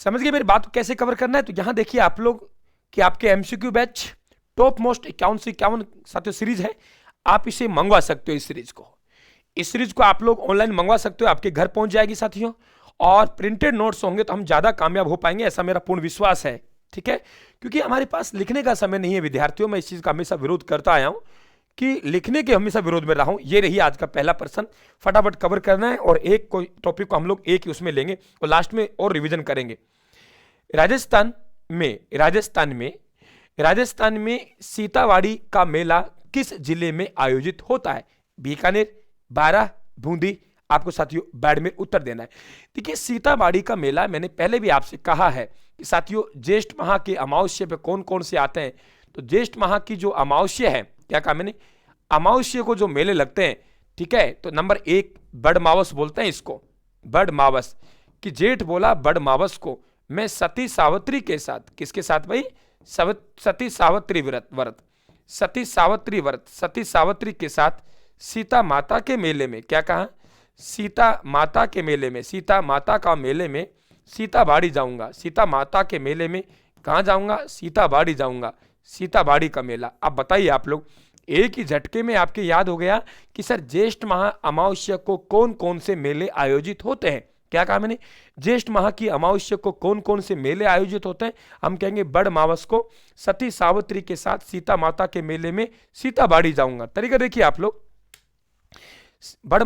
समझ गए मेरी बात को कैसे कवर करना है? तो यहां देखिए आप लोग कि आपके एमसीक्यू बैच टॉप मोस्ट 51 साथियों सीरीज है, आप इसे मंगवा सकते हो। इस सीरीज को आप लोग ऑनलाइन मंगवा सकते हो, आपके घर पहुंच जाएगी साथियों। और प्रिंटेड नोट्स होंगे तो हम ज्यादा कामयाब हो पाएंगे, ऐसा मेरा पूर्ण विश्वास है। ठीक है, क्योंकि हमारे पास लिखने का समय नहीं है विद्यार्थियों। मैं इस चीज का हमेशा विरोध करता आया हूं कि लिखने के हमेशा विरोध में रहा हूं। ये रही आज का पहला प्रश्न, फटाफट कवर करना है और एक कोई टॉपिक को हम लोग एक ही उसमें लेंगे और लास्ट में और रिवीजन करेंगे। राजस्थान में सीतावाड़ी का मेला किस जिले में आयोजित होता है? बीकानेर, बारां, बूंदी, आपको साथियों बाड़मेर उत्तर देना है। देखिए सीतावाड़ी का मेला मैंने पहले भी आपसे कहा है कि साथियों ज्येष्ठ माह के अमावस्या पे कौन कौन से आते हैं। तो ज्येष्ठ माह की जो अमावस्या है, क्या कहा मैंने, अमावस्या को जो मेले लगते हैं, ठीक है, तो नंबर 1 बड़ मावस बोलते हैं इसको, बड़ मावस कि जेठ बोला बड़ मावस को मैं सती सावित्री के साथ, किसके साथ भाई, सती सावित्री के साथ सीता माता के मेले में, क्या कहा, सीता माता का मेले में सीताबाड़ी जाऊंगा। सीता माता के मेले में कहाँ जाऊंगा, सीताबाड़ी जाऊंगा। सीताबाड़ी का मेला। अब बताइए आप लोग, एक ही झटके में आपके याद हो गया कि सर ज्येष्ठ माह अमावस्या को कौन कौन से मेले आयोजित होते हैं। क्या कहा मैंने, ज्येष्ठ माह की अमावस्या को कौन कौन से मेले आयोजित होते हैं? हम कहेंगे बड़ मावस को सती सावित्री के साथ सीता माता के मेले में सीताबाड़ी जाऊंगा। तरीका देखिए आप लोग, बड़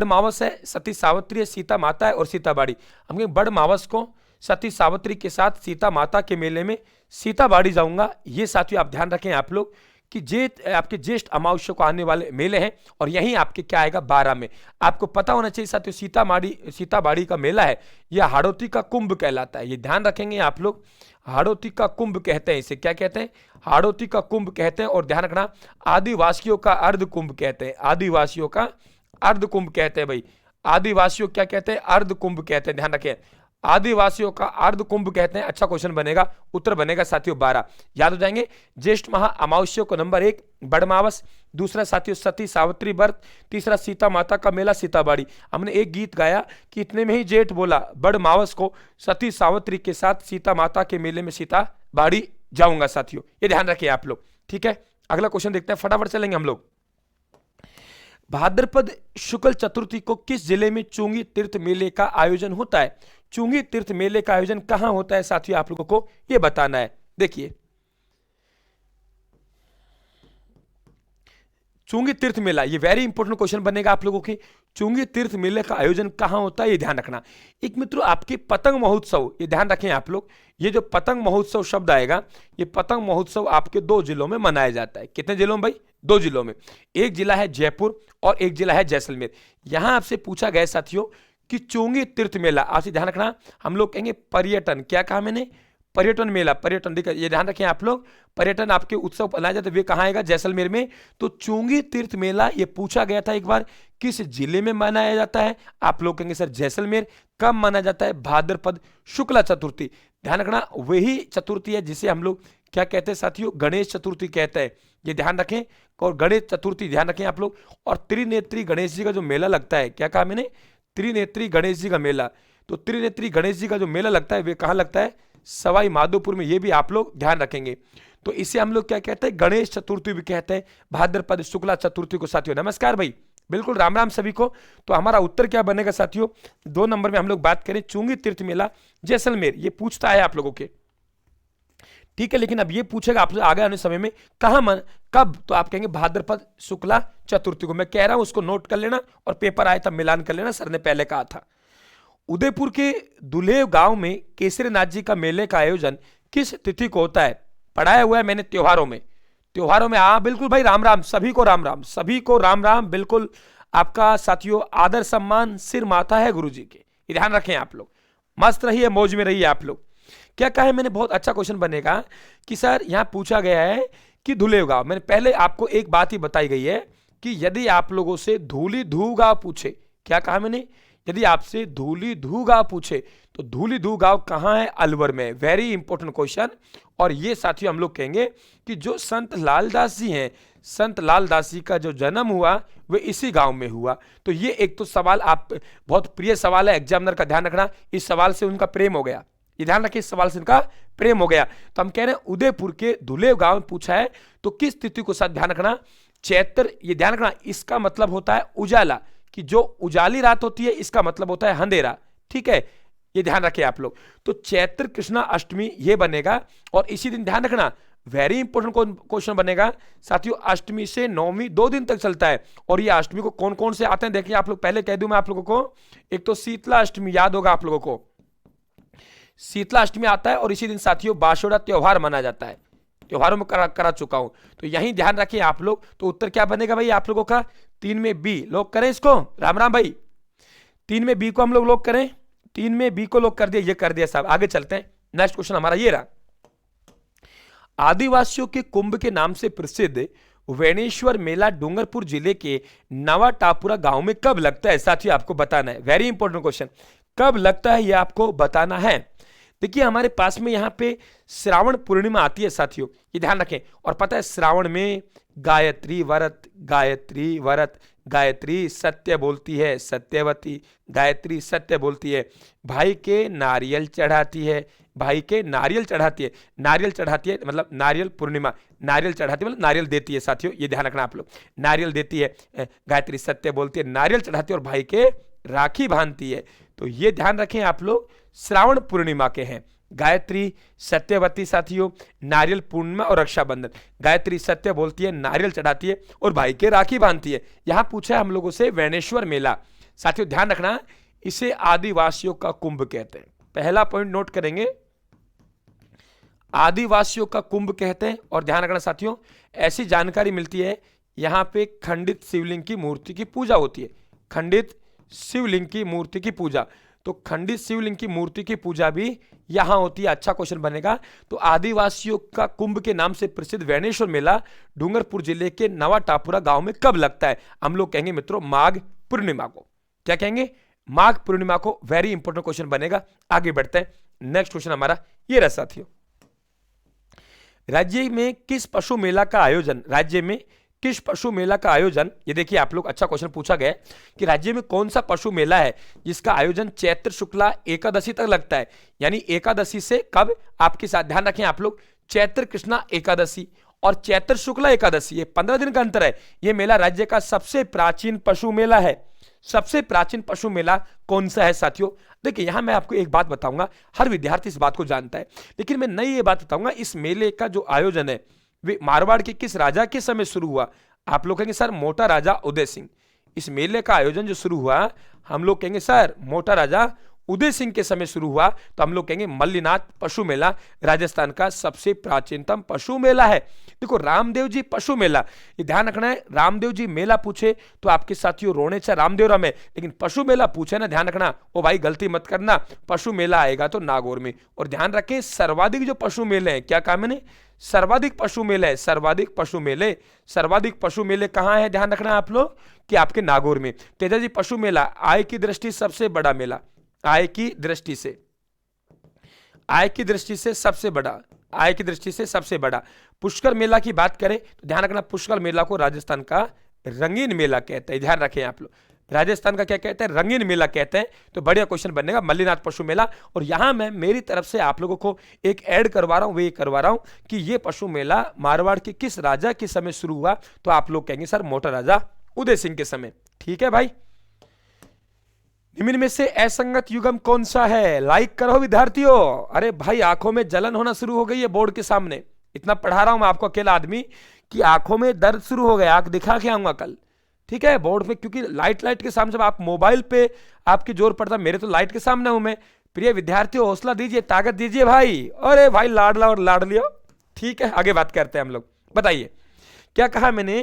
मावस है, सती सावित्री है, सीता माता है और सीताबाड़ी। हम कहेंगे बड़ मावस को सती सावित्री के साथ सीता माता के मेले में सीताबाड़ी जाऊंगा। ये साथियों आप ध्यान रखें आप लोग कि आपके ज्येष्ठ अमावस्या को आने वाले मेले हैं और यहीं आपके क्या आएगा, 12 में। आपको पता होना चाहिए साथियों सीताबाड़ी का मेला है, यह हाड़ौती का कुंभ कहलाता है। ये ध्यान रखेंगे आप लोग, हाड़ौती का कुंभ कहते हैं इसे। क्या कहते हैं, हाड़ौती का कुंभ कहते हैं। और ध्यान रखना आदिवासियों का अर्ध कुंभ कहते हैं, आदिवासियों का अर्ध कुंभ कहते हैं भाई। आदिवासियों क्या कहते हैं, अर्ध कुंभ कहते हैं, ध्यान रखें, आदिवासियों का अर्ध कुंभ कहते हैं। अच्छा क्वेश्चन बनेगा, उत्तर बनेगा साथियों 12, याद हो जाएंगे। ज्येष्ठ माह अमावस्या को नंबर 1 बड़मावस, दूसरा साथियों सती सावित्री व्रत, तीसरा सीता माता का मेला सीताबाड़ी। हमने एक गीत गाया कि इतने में ही जेठ बोला बड़ मावस को सती सावित्री के साथ सीता माता के मेले में सीताबाड़ी जाऊंगा साथियों, ये ध्यान रखिए आप लोग। ठीक है, अगला क्वेश्चन देखते हैं, फटाफट चलेंगे हम लोग। भाद्रपद शुक्ल चतुर्थी को किस जिले में चुंगी तीर्थ मेले का आयोजन होता है? चुंगी तीर्थ मेले का आयोजन कहां होता है साथियों, आप लोगों को यह बताना है। देखिए चुंगी तीर्थ मेला, ये वेरी इंपॉर्टेंट क्वेश्चन बनेगा आप लोगों की। चुंगी तीर्थ मेले का आयोजन कहां होता है, ये ध्यान रखना। एक मित्रों आपके पतंग महोत्सव, ये ध्यान रखें आप लोग, ये जो पतंग महोत्सव शब्द आएगा, ये पतंग महोत्सव आपके 2 जिलों में मनाया जाता है। कितने जिलों में भाई, 2 जिलों में। एक जिला है जयपुर और एक जिला है जैसलमेर। यहां आपसे पूछा गया साथियों कि चुंगी तीर्थ मेला, आपसे ध्यान रखना, हम लोग कहेंगे पर्यटन, क्या कहा मैंने, पर्यटन मेला, पर्यटन, देखिए ये ध्यान रखें आप लोग, पर्यटन आपके उत्सव मनाया जाता है, वे कहाँ आएगा, जैसलमेर में। तो चुंगी तीर्थ मेला ये पूछा गया था एक बार, किस जिले में मनाया जाता है? आप लोग कहेंगे सर जैसलमेर। कब मनाया जाता है? भाद्रपद शुक्ला चतुर्थी। ध्यान रखना वही चतुर्थी है जिसे हम लोग क्या कहते हैं साथियों, गणेश चतुर्थी कहते हैं, ये ध्यान रखें। और गणेश चतुर्थी ध्यान रखें आप लोग। और त्रिनेत्री गणेश जी का जो मेला लगता है, क्या कहा मैंने, त्रिनेत्री गणेश जी का मेला। तो त्रिनेत्री गणेश जी का जो मेला लगता है वे कहाँ लगता है, सवाई माधोपुर में। ये भी आप लोग ध्यान रखेंगे। तो इसे हम लोग क्या कहते हैं, गणेश चतुर्थी भी कहते हैं, भाद्रपद शुक्ला चतुर्थी को साथियों। नमस्कार भाई, बिल्कुल राम राम सभी को। तो हमारा उत्तर क्या बनेगा साथियों, 2 नंबर में हम लोग बात करें चुंगी तीर्थ मेला जैसलमेर, ये पूछता है आप लोगों के। ठीक है, लेकिन अब ये पूछेगा आप आगे आने समय में कब, तो आप कहेंगे भाद्रपद शुक्ला चतुर्थी को। मैं कह रहा हूं उसको नोट कर लेना और पेपर आए तब मिलान कर लेना, सर ने पहले कहा था। उदयपुर के दुलेव गांव में केसरीनाथ जी का मेले का आयोजन किस तिथि को होता है? पढ़ाया हुआ है मैंने त्योहारों में। बिल्कुल भाई, राम राम सभी को, राम राम सभी को, राम राम। बिल्कुल आपका साथियों आदर सम्मान सिर माथा है गुरु जी के, ध्यान रखें आप लोग। मस्त रहिए, मौज में रहिए आप लोग। क्या कहा है मैंने, बहुत अच्छा क्वेश्चन बनेगा कि सर यहां पूछा गया है कि धुलेव गांव। मैंने पहले आपको एक बात ही बताई गई है कि यदि आप लोगों से धूली धू गांव पूछे, क्या कहा मैंने, यदि आपसे धूली धू गांव पूछे तो धूली धू गांव कहां है, अलवर में। Very important question. और ये साथियों हम लोग कहेंगे कि जो संत लालदास जी हैं, संत लालदास जी का जो जन्म हुआ वह इसी गांव में हुआ। तो ये एक तो सवाल आप बहुत प्रिय सवाल है, एग्जामिनर का ध्यान रखना, इस सवाल से उनका प्रेम हो गया। ये ध्यान रखिए, इस सवाल से इनका प्रेम हो गया। तो हम कह रहे हैं उदयपुर के धुलेव गांव में पूछा है, तो किस तिथि को साथ ध्यान रखना, चैत्र, ये ध्यान रखना, इसका मतलब होता है उजाला, कि जो उजाली रात होती है इसका मतलब होता है अंधेरा, ठीक है, ये ध्यान रखें आप लोग। तो चैत्र कृष्णा अष्टमी ये बनेगा, और इसी दिन ध्यान रखना वेरी इंपॉर्टेंट क्वेश्चन बनेगा साथियों, अष्टमी से नवमी 2 दिन तक चलता है, और ये अष्टमी को कौन कौन से आते हैं देखिए आप लोग, पहले कह दूं मैं आप लोगों को, एक तो शीतला अष्टमी याद होगा आप लोगों को, शीतला अष्टमी आता है, और इसी दिन साथियों बाशोड़ा त्योहार मनाया जाता है, त्योहारों में करा चुका हूं, तो यही ध्यान रखिए आप लोग। तो उत्तर क्या बनेगा भाई आप लोगों का, 3 में बी, लोग करें इसको, राम राम भाई, 3 में बी को हम लोग करें, 3 में बी को लोग कर दिया, ये कर दिया साहब। आगे चलते हैं, नेक्स्ट क्वेश्चन हमारा ये रहा, आदिवासियों के कुंभ के नाम से प्रसिद्ध वेणेश्वर मेला डूंगरपुर जिले के नवा टापुरा गांव में कब लगता है साथियों, आपको बताना है, वेरी इंपॉर्टेंट क्वेश्चन, कब लगता है ये आपको बताना है। देखिए हमारे पास में यहाँ पे श्रावण पूर्णिमा आती है साथियों, ये ध्यान रखें, और पता है श्रावण में गायत्री व्रत, गायत्री व्रत, गायत्री सत्य बोलती है, सत्यवती, गायत्री सत्य बोलती है, भाई के नारियल चढ़ाती है, भाई के नारियल चढ़ाती है, नारियल चढ़ाती है मतलब नारियल पूर्णिमा, नारियल चढ़ाती है मतलब नारियल देती है साथियों, ये ध्यान रखना आप लोग, नारियल देती है, गायत्री सत्य बोलती है, नारियल चढ़ाती है, और भाई के राखी बांधती है। तो ये ध्यान रखें आप लोग, श्रावण पूर्णिमा के हैं गायत्री सत्यवती साथियों, नारियल पूर्णिमा और रक्षाबंधन, गायत्री सत्य बोलती है, नारियल चढ़ाती है, और भाई के राखी बांधती है। यहां पूछा है हम लोगों से वेणेश्वर मेला, साथियों ध्यान रखना इसे आदिवासियों का कुंभ कहते हैं, पहला पॉइंट नोट करेंगे, आदिवासियों का कुंभ कहते हैं। और ध्यान रखना साथियों, ऐसी जानकारी मिलती है यहां पे खंडित शिवलिंग की मूर्ति की पूजा होती है, खंडित शिवलिंग की मूर्ति की पूजा, तो खंडित शिवलिंग की मूर्ति की पूजा भी यहां होती है। अच्छा क्वेश्चन बनेगा। तो आदिवासियों का कुंभ के नाम से प्रसिद्ध वेणेश्वर मेला डूंगरपुर जिले के नवा टापुरा गांव में कब लगता है, हम लोग कहेंगे मित्रों माघ पूर्णिमा को, क्या कहेंगे, माघ पूर्णिमा को, वेरी इंपॉर्टेंट क्वेश्चन बनेगा। आगे बढ़ते हैं, नेक्स्ट क्वेश्चन हमारा ये रहा साथियों, राज्य में किस पशु मेला का आयोजन, राज्य में किस पशु मेला का आयोजन, ये देखिए आप लोग, अच्छा क्वेश्चन पूछा गया कि राज्य में कौन सा पशु मेला है जिसका आयोजन चैत्र शुक्ला एकादशी तक लगता है, यानी एकादशी से कब, आपके साथ ध्यान रखें आप लोग, चैत्र कृष्णा एकादशी और चैत्र शुक्ला एकादशी, ये 15 दिन का अंतर है। ये मेला राज्य का सबसे प्राचीन पशु मेला है। सबसे प्राचीन पशु मेला कौन सा है साथियों, देखिए यहां मैं आपको एक बात बताऊंगा, हर विद्यार्थी इस बात को जानता है, लेकिन मैं नई ये बात बताऊंगा, इस मेले का जो आयोजन है वे मारवाड़ के किस राजा के समय शुरू हुआ, आप लोग कहेंगे सर मोटा राजा उदय सिंह। इस मेले का आयोजन जो शुरू हुआ, हम लोग कहेंगे सर मोटा राजा उदय सिंह के समय शुरू हुआ, तो हम लोग कहेंगे मल्लीनाथ पशु मेला राजस्थान का सबसे प्राचीनतम पशु मेला है। देखो रामदेव जी पशु मेला, ये ध्यान रखना है, रामदेव जी मेला पूछे तो आपके साथियों रोने चा रामदेव राम है, लेकिन पशु मेला पूछे ना, ध्यान रखना ओ भाई गलती मत करना, पशु मेला आएगा तो नागौर में। और ध्यान रखें सर्वाधिक जो पशु मेले हैं, क्या काम है, सर्वाधिक पशु मेले है, सर्वाधिक पशु मेले, सर्वाधिक पशु मेले कहां है, ध्यान रखना आप लोग कि आपके नागौर में। तेजा जी पशु मेला आय की दृष्टि सबसे बड़ा मेला, आय की दृष्टि से, आय की दृष्टि से सबसे बड़ा, आय की दृष्टि से सबसे बड़ा। पुष्कर मेला की बात करें तो ध्यान रखना पुष्कर मेला को राजस्थान का रंगीन मेला कहते हैं, ध्यान रखें आप लोग, राजस्थान का क्या कहते हैं, रंगीन मेला कहते हैं। तो बढ़िया क्वेश्चन बनेगा मल्लीनाथ पशु मेला। और यहां मैं मेरी तरफ से आप लोगों को एक ऐड करवा रहा हूं, वे करवा रहा हूं कि ये पशु मेला मारवाड़ के किस राजा के समय शुरू हुआ, तो आप लोग कहेंगे सर मोटा राजा उदय सिंह के समय। ठीक है भाई, निम्न में से असंगत युग्म कौन सा है, लाइक करो विद्यार्थियों। अरे भाई आंखों में जलन होना शुरू हो गई है बोर्ड के सामने, इतना पढ़ा रहा हूं मैं आपको अकेला आदमी कि आंखों में दर्द शुरू हो गया, आंख दिखा के आऊंगा कल, ठीक है, बोर्ड पे, क्योंकि लाइट के सामने, जब आप मोबाइल पे आपकी जोर पड़ता, मेरे तो लाइट के सामने हूं मैं। प्रिय विद्यार्थियों हौसला दीजिए, ताकत दीजिए भाई, अरे भाई लाडला और लाड लियो। ठीक है आगे बात करते हैं हम लोग। बताइए क्या कहा मैंने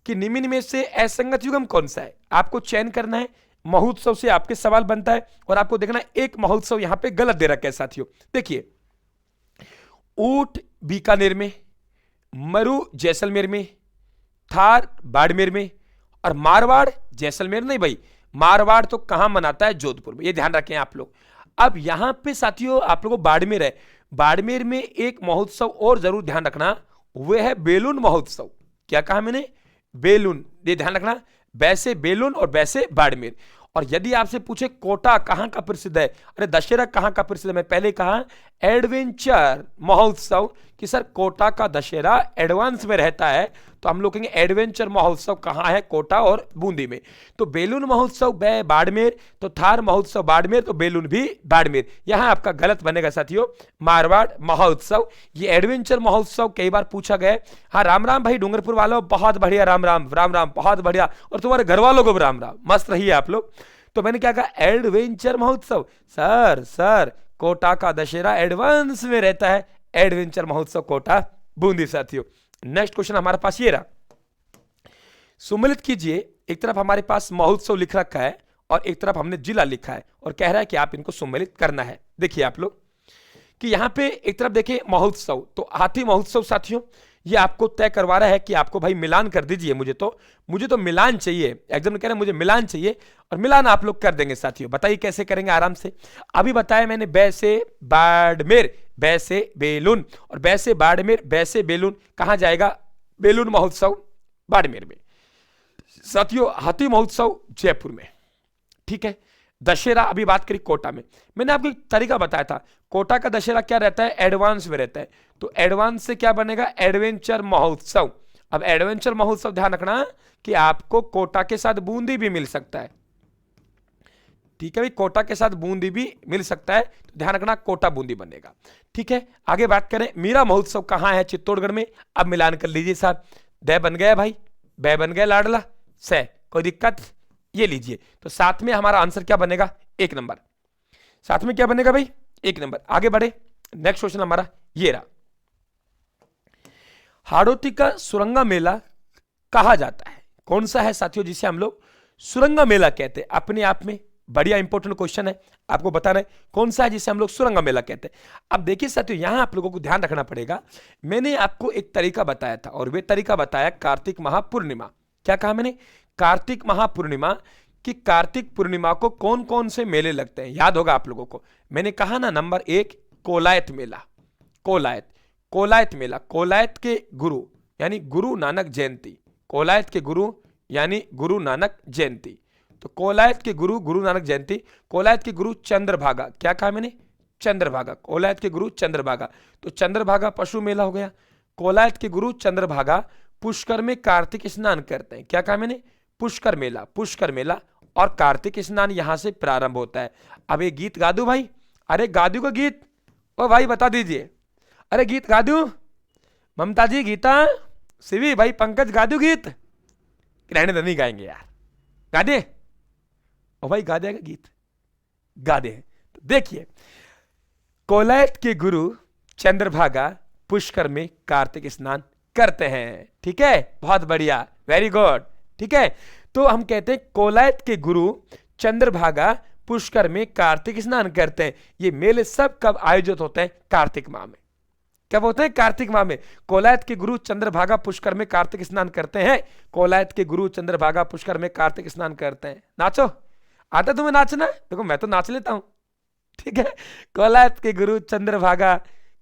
कि निम्न में से असंगत युग्म कौन सा है, आपको चयन करना है। महोत्सव से आपके सवाल बनता है और आपको देखना एक महोत्सव यहां पे गलत दे रखा है साथियों। देखिए ऊंट बीकानेर में, मरु जैसलमेर में, थार बाड़मेर में, और मारवाड़ जैसलमेर नहीं भाई, मारवाड़ तो कहां मनाता है, जोधपुर में, ये ध्यान रखें आप लोग। अब यहां पे साथियों आप लोगों को बाड़मेर है, बाड़मेर में एक महोत्सव और जरूर ध्यान रखना, वह है बेलून महोत्सव। क्या कहा मैंने, बेलून, ये ध्यान रखना, वैसे बेलून और वैसे बाड़मेर। और यदि आपसे पूछे कोटा कहां का प्रसिद्ध है, अरे दशहरा कहां का प्रसिद्ध है, मैं पहले कहा एडवेंचर महोत्सव, कि सर कोटा का दशहरा एडवांस में रहता है, तो हम लोग कहेंगे एडवेंचर महोत्सव कहां है, कोटा और बूंदी में। तो बेलून महोत्सव बाड़मेर, तो थार महोत्सव बाड़मेर, तो बेलून भी बाड़मेर। यहां आपका गलत बनेगा साथियों, मारवाड़ महोत्सव। ये एडवेंचर महोत्सव कई बार पूछा गया। हाँ, राम राम भाई डूंगरपुर वालों, बहुत बढ़िया, राम राम राम राम, बहुत बढ़िया, और तुम्हारे घर वालों को भी राम राम, मस्त रहिए आप लोग। तो मैंने क्या कहा, एडवेंचर महोत्सव। सर कोटा का दशहरा एडवांस में रहता है, एडवेंचर महोत्सव कोटा बूंदी। साथियों नेक्स्ट क्वेश्चन हमारे पास ये रहा, सुमेलित कीजिए। एक तरफ हमारे पास महोत्सव लिख रखा है और एक तरफ हमने जिला लिखा है और कह रहा है कि आप इनको सुमेलित करना है। देखिए आप लोग कि यहां पे एक तरफ देखिए महोत्सव, तो हाथी महोत्सव साथियों ये आपको तय करवा रहा है कि आपको भाई मिलान कर दीजिए, मुझे तो मिलान चाहिए। एग्जाम में कह रहे हैं मुझे मिलान चाहिए, और मिलान आप लोग कर देंगे साथियों। बताइए कैसे करेंगे आराम से। अभी बताया मैंने, बै से बाड़मेर, बै से बेलून, और बै से बाड़मेर, बै से बेलून कहां जाएगा, बेलून महोत्सव बाड़मेर में। साथियों हाथी महोत्सव जयपुर में, ठीक है। दशहरा अभी बात करी कोटा में, मैंने आपको एक तरीका बताया था। कोटा का दशहरा क्या रहता है, एडवांस में रहता है, तो एडवांस से क्या बनेगा, एडवेंचर महोत्सव। अब एडवेंचर महोत्सव ध्यान रखना कि आपको कोटा के साथ बूंदी भी मिल सकता है, ठीक है भाई, कोटा के साथ बूंदी भी मिल सकता है, तो ध्यान रखना कोटा बूंदी बनेगा, ठीक है। आगे बात करें, मीरा महोत्सव कहां है, चित्तौड़गढ़ में। अब मिलान कर लीजिए साहब, दै बन गया भाई, बै बन गया लाडला, से कोई दिक्कत, ये लीजिए। तो साथ में हमारा आंसर क्या बनेगा, 1 नंबर। साथ में क्या बनेगा भाई, 1 नंबर। आगे बढ़े, नेक्स्ट क्वेश्चन हमारा ये रहा, हाड़ौती का सुरंगा मेला कहा जाता है, कौन सा है साथियों जिसे हम लोग सुरंगा मेला कहते हैं। अपने आप में बढ़िया इंपॉर्टेंट क्वेश्चन है, आपको बताना है कौन सा है जिसे हम लोग सुरंगा मेला कहते हैं। अब देखिए साथियों, यहां आप लोगों को ध्यान रखना पड़ेगा। मैंने आपको एक तरीका बताया था, और वे तरीका बताया कार्तिक महापूर्णिमा। क्या कहा मैंने, कार्तिक महापूर्णिमा, कि कार्तिक पूर्णिमा को कौन कौन से मेले लगते हैं, याद होगा आप लोगों को। मैंने कहा ना, नंबर 1 कोलायत मेला, कोलायत मेला, कोलायत के गुरु यानी गुरु नानक जयंती, कोलायत के गुरु यानी गुरु नानक जयंती। तो कोलायत के गुरु गुरु नानक जयंती, कोलायत के गुरु चंद्रभागा, क्या कहा मैंने, चंद्रभागा, कोलायत के गुरु चंद्रभागा, तो चंद्रभागा पशु मेला हो गया। कोलायत के गुरु चंद्रभागा पुष्कर में कार्तिक स्नान करते हैं, क्या कहा मैंने, पुष्कर मेला, और कार्तिक स्नान यहां से प्रारंभ होता है। अब ये गीत गा दूं भाई, अरे गा दूं का गीत, ओ भाई बता दीजिए, अरे गीत गा दूं, ममता जी, गीता, शिवी भाई, पंकज गा दूं गीत, रहने तो नहीं गाएंगे यार, गा दे, ओ भाई गा देगा गीत, गा दे। तो देखिए, कोलायत के गुरु चंद्रभागा पुष्कर में कार्तिक स्नान करते हैं, ठीक है, बहुत बढ़िया, वेरी गुड, ठीक है। तो हम कहते हैं कोलायत के गुरु चंद्रभागा पुष्कर में कार्तिक स्नान करते हैं। ये मेले सब कब आयोजित होते हैं, कार्तिक माह में। कब होते हैं, कार्तिक माह में। कोलायत के गुरु चंद्रभागा पुष्कर में कार्तिक स्नान करते हैं, कोलायत के गुरु चंद्रभागा पुष्कर में कार्तिक स्नान करते हैं। नाचो, आता तुम्हें नाचना, देखो मैं तो नाच लेता हूं, ठीक है। कोलायत के गुरु चंद्रभागा,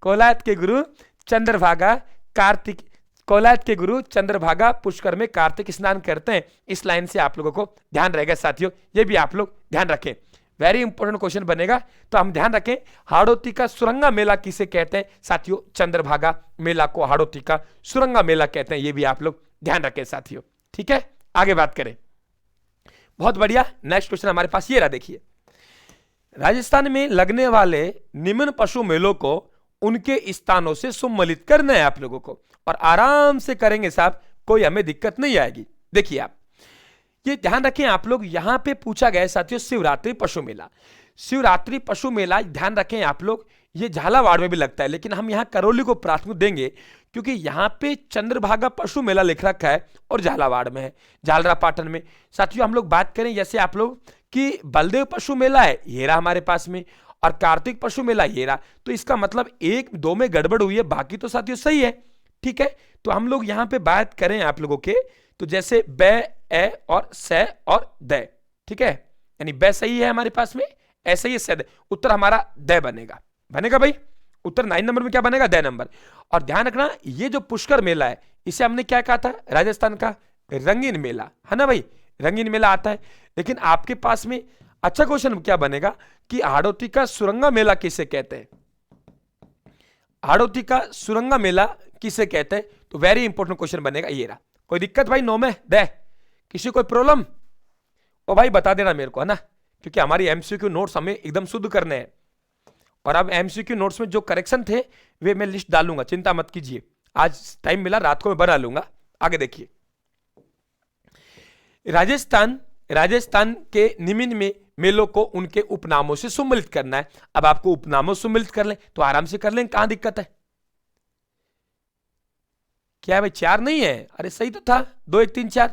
कोलायत के गुरु चंद्रभागा कार्तिक, कोलायत के गुरु चंद्रभागा पुष्कर में कार्तिक स्नान करते हैं। इस लाइन से आप लोगों को ध्यान रहेगा साथियों, ये भी आप लोग ध्यान रखें, वेरी इंपॉर्टेंट क्वेश्चन बनेगा। तो हम ध्यान रखें, हाड़ौती का सुरंगा मेला किसे कहते हैं साथियों, चंद्रभागा मेला को हाड़ौती का सुरंगा मेला कहते हैं, ये भी आप लोग ध्यान रखें साथियों, ठीक है। आगे बात करें, बहुत बढ़िया, नेक्स्ट क्वेश्चन हमारे पास ये रहा, देखिए, राजस्थान में लगने वाले निम्न पशु मेलों को उनके स्थानों से सम्मिलित करना है आप लोगों को, और आराम से करेंगे साहब, कोई हमें दिक्कत नहीं आएगी। देखिए आप ये ध्यान रखें, आप लोग यहां पे पूछा गया है साथियों शिवरात्रि पशु मेला, शिवरात्रि पशु मेला ध्यान रखें आप लोग, ये झालावाड़ में भी लगता है, लेकिन हम यहां करौली को प्राथमिक देंगे क्योंकि यहां पे चंद्रभागा पशु मेला लिख रखा है और झालावाड़ में है, झालरापाटन में। साथियों हम लोग बात करें जैसे आप लोग कि बलदेव पशु मेला है, ये रहा हमारे पास में, और कार्तिक पशु मेला ये रहा, तो इसका मतलब 1-2 में गड़बड़ हुई है, बाकी तो साथियों सही है, ठीक है। तो हम लोग यहां पे बात करें आप लोगों के, तो जैसे बै, ए और से और द, ठीक है, यानी बै सही है हमारे पास में, ऐसे ही सद, उत्तर हमारा द बनेगा भाई, उत्तर 9 नंबर में क्या बनेगा, द नंबर। और ध्यान रखना, ये जो पुष्कर मेला है इसे हमने क्या कहा था, राजस्थान का रंगीन मेला है ना भाई, रंगीन मेला आता है। लेकिन आपके पास में अच्छा क्वेश्चन क्या बनेगा कि हाड़ौती का सुरंगा मेला किसे कहते हैं, हाड़ौती का सुरंगा मेला किसे कहते हैं, तो वेरी इंपॉर्टेंट क्वेश्चन बनेगा ये रहा। कोई दिक्कत भाई नो में दे, किसी कोई प्रॉब्लम, ओ भाई बता देना मेरे को, है ना, क्योंकि हमारी एमसीक्यू नोट्स हमें एकदम शुद्ध करने हैं। और अब एमसीक्यू नोट्स में जो करेक्शन थे वे मैं लिस्ट डालूंगा, चिंता मत कीजिए, आज टाइम मिला रात को मैं बना लूंगा। आगे देखिए, राजस्थान के निमिन में मेलों को उनके उपनामों से सम्मिलित करना है। अब आपको उपनामों से सम्मिलित कर लें तो आराम से कर लें, कहां दिक्कत है। क्या है भाई, 4 नहीं है, अरे सही तो था, 2 1 3 4,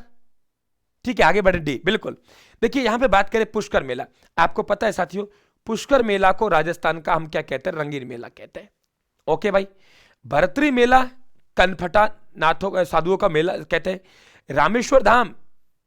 ठीक है। आगे बढ़े डी, बिल्कुल। देखिए यहां पे बात करें पुष्कर मेला, आपको पता है साथियों, पुष्कर मेला को राजस्थान का हम क्या कहते हैं, रंगीन मेला कहते हैं। ओके भाई। भरतरी मेला कनफटा नाथों साधुओं का मेला कहते हैं। रामेश्वर धाम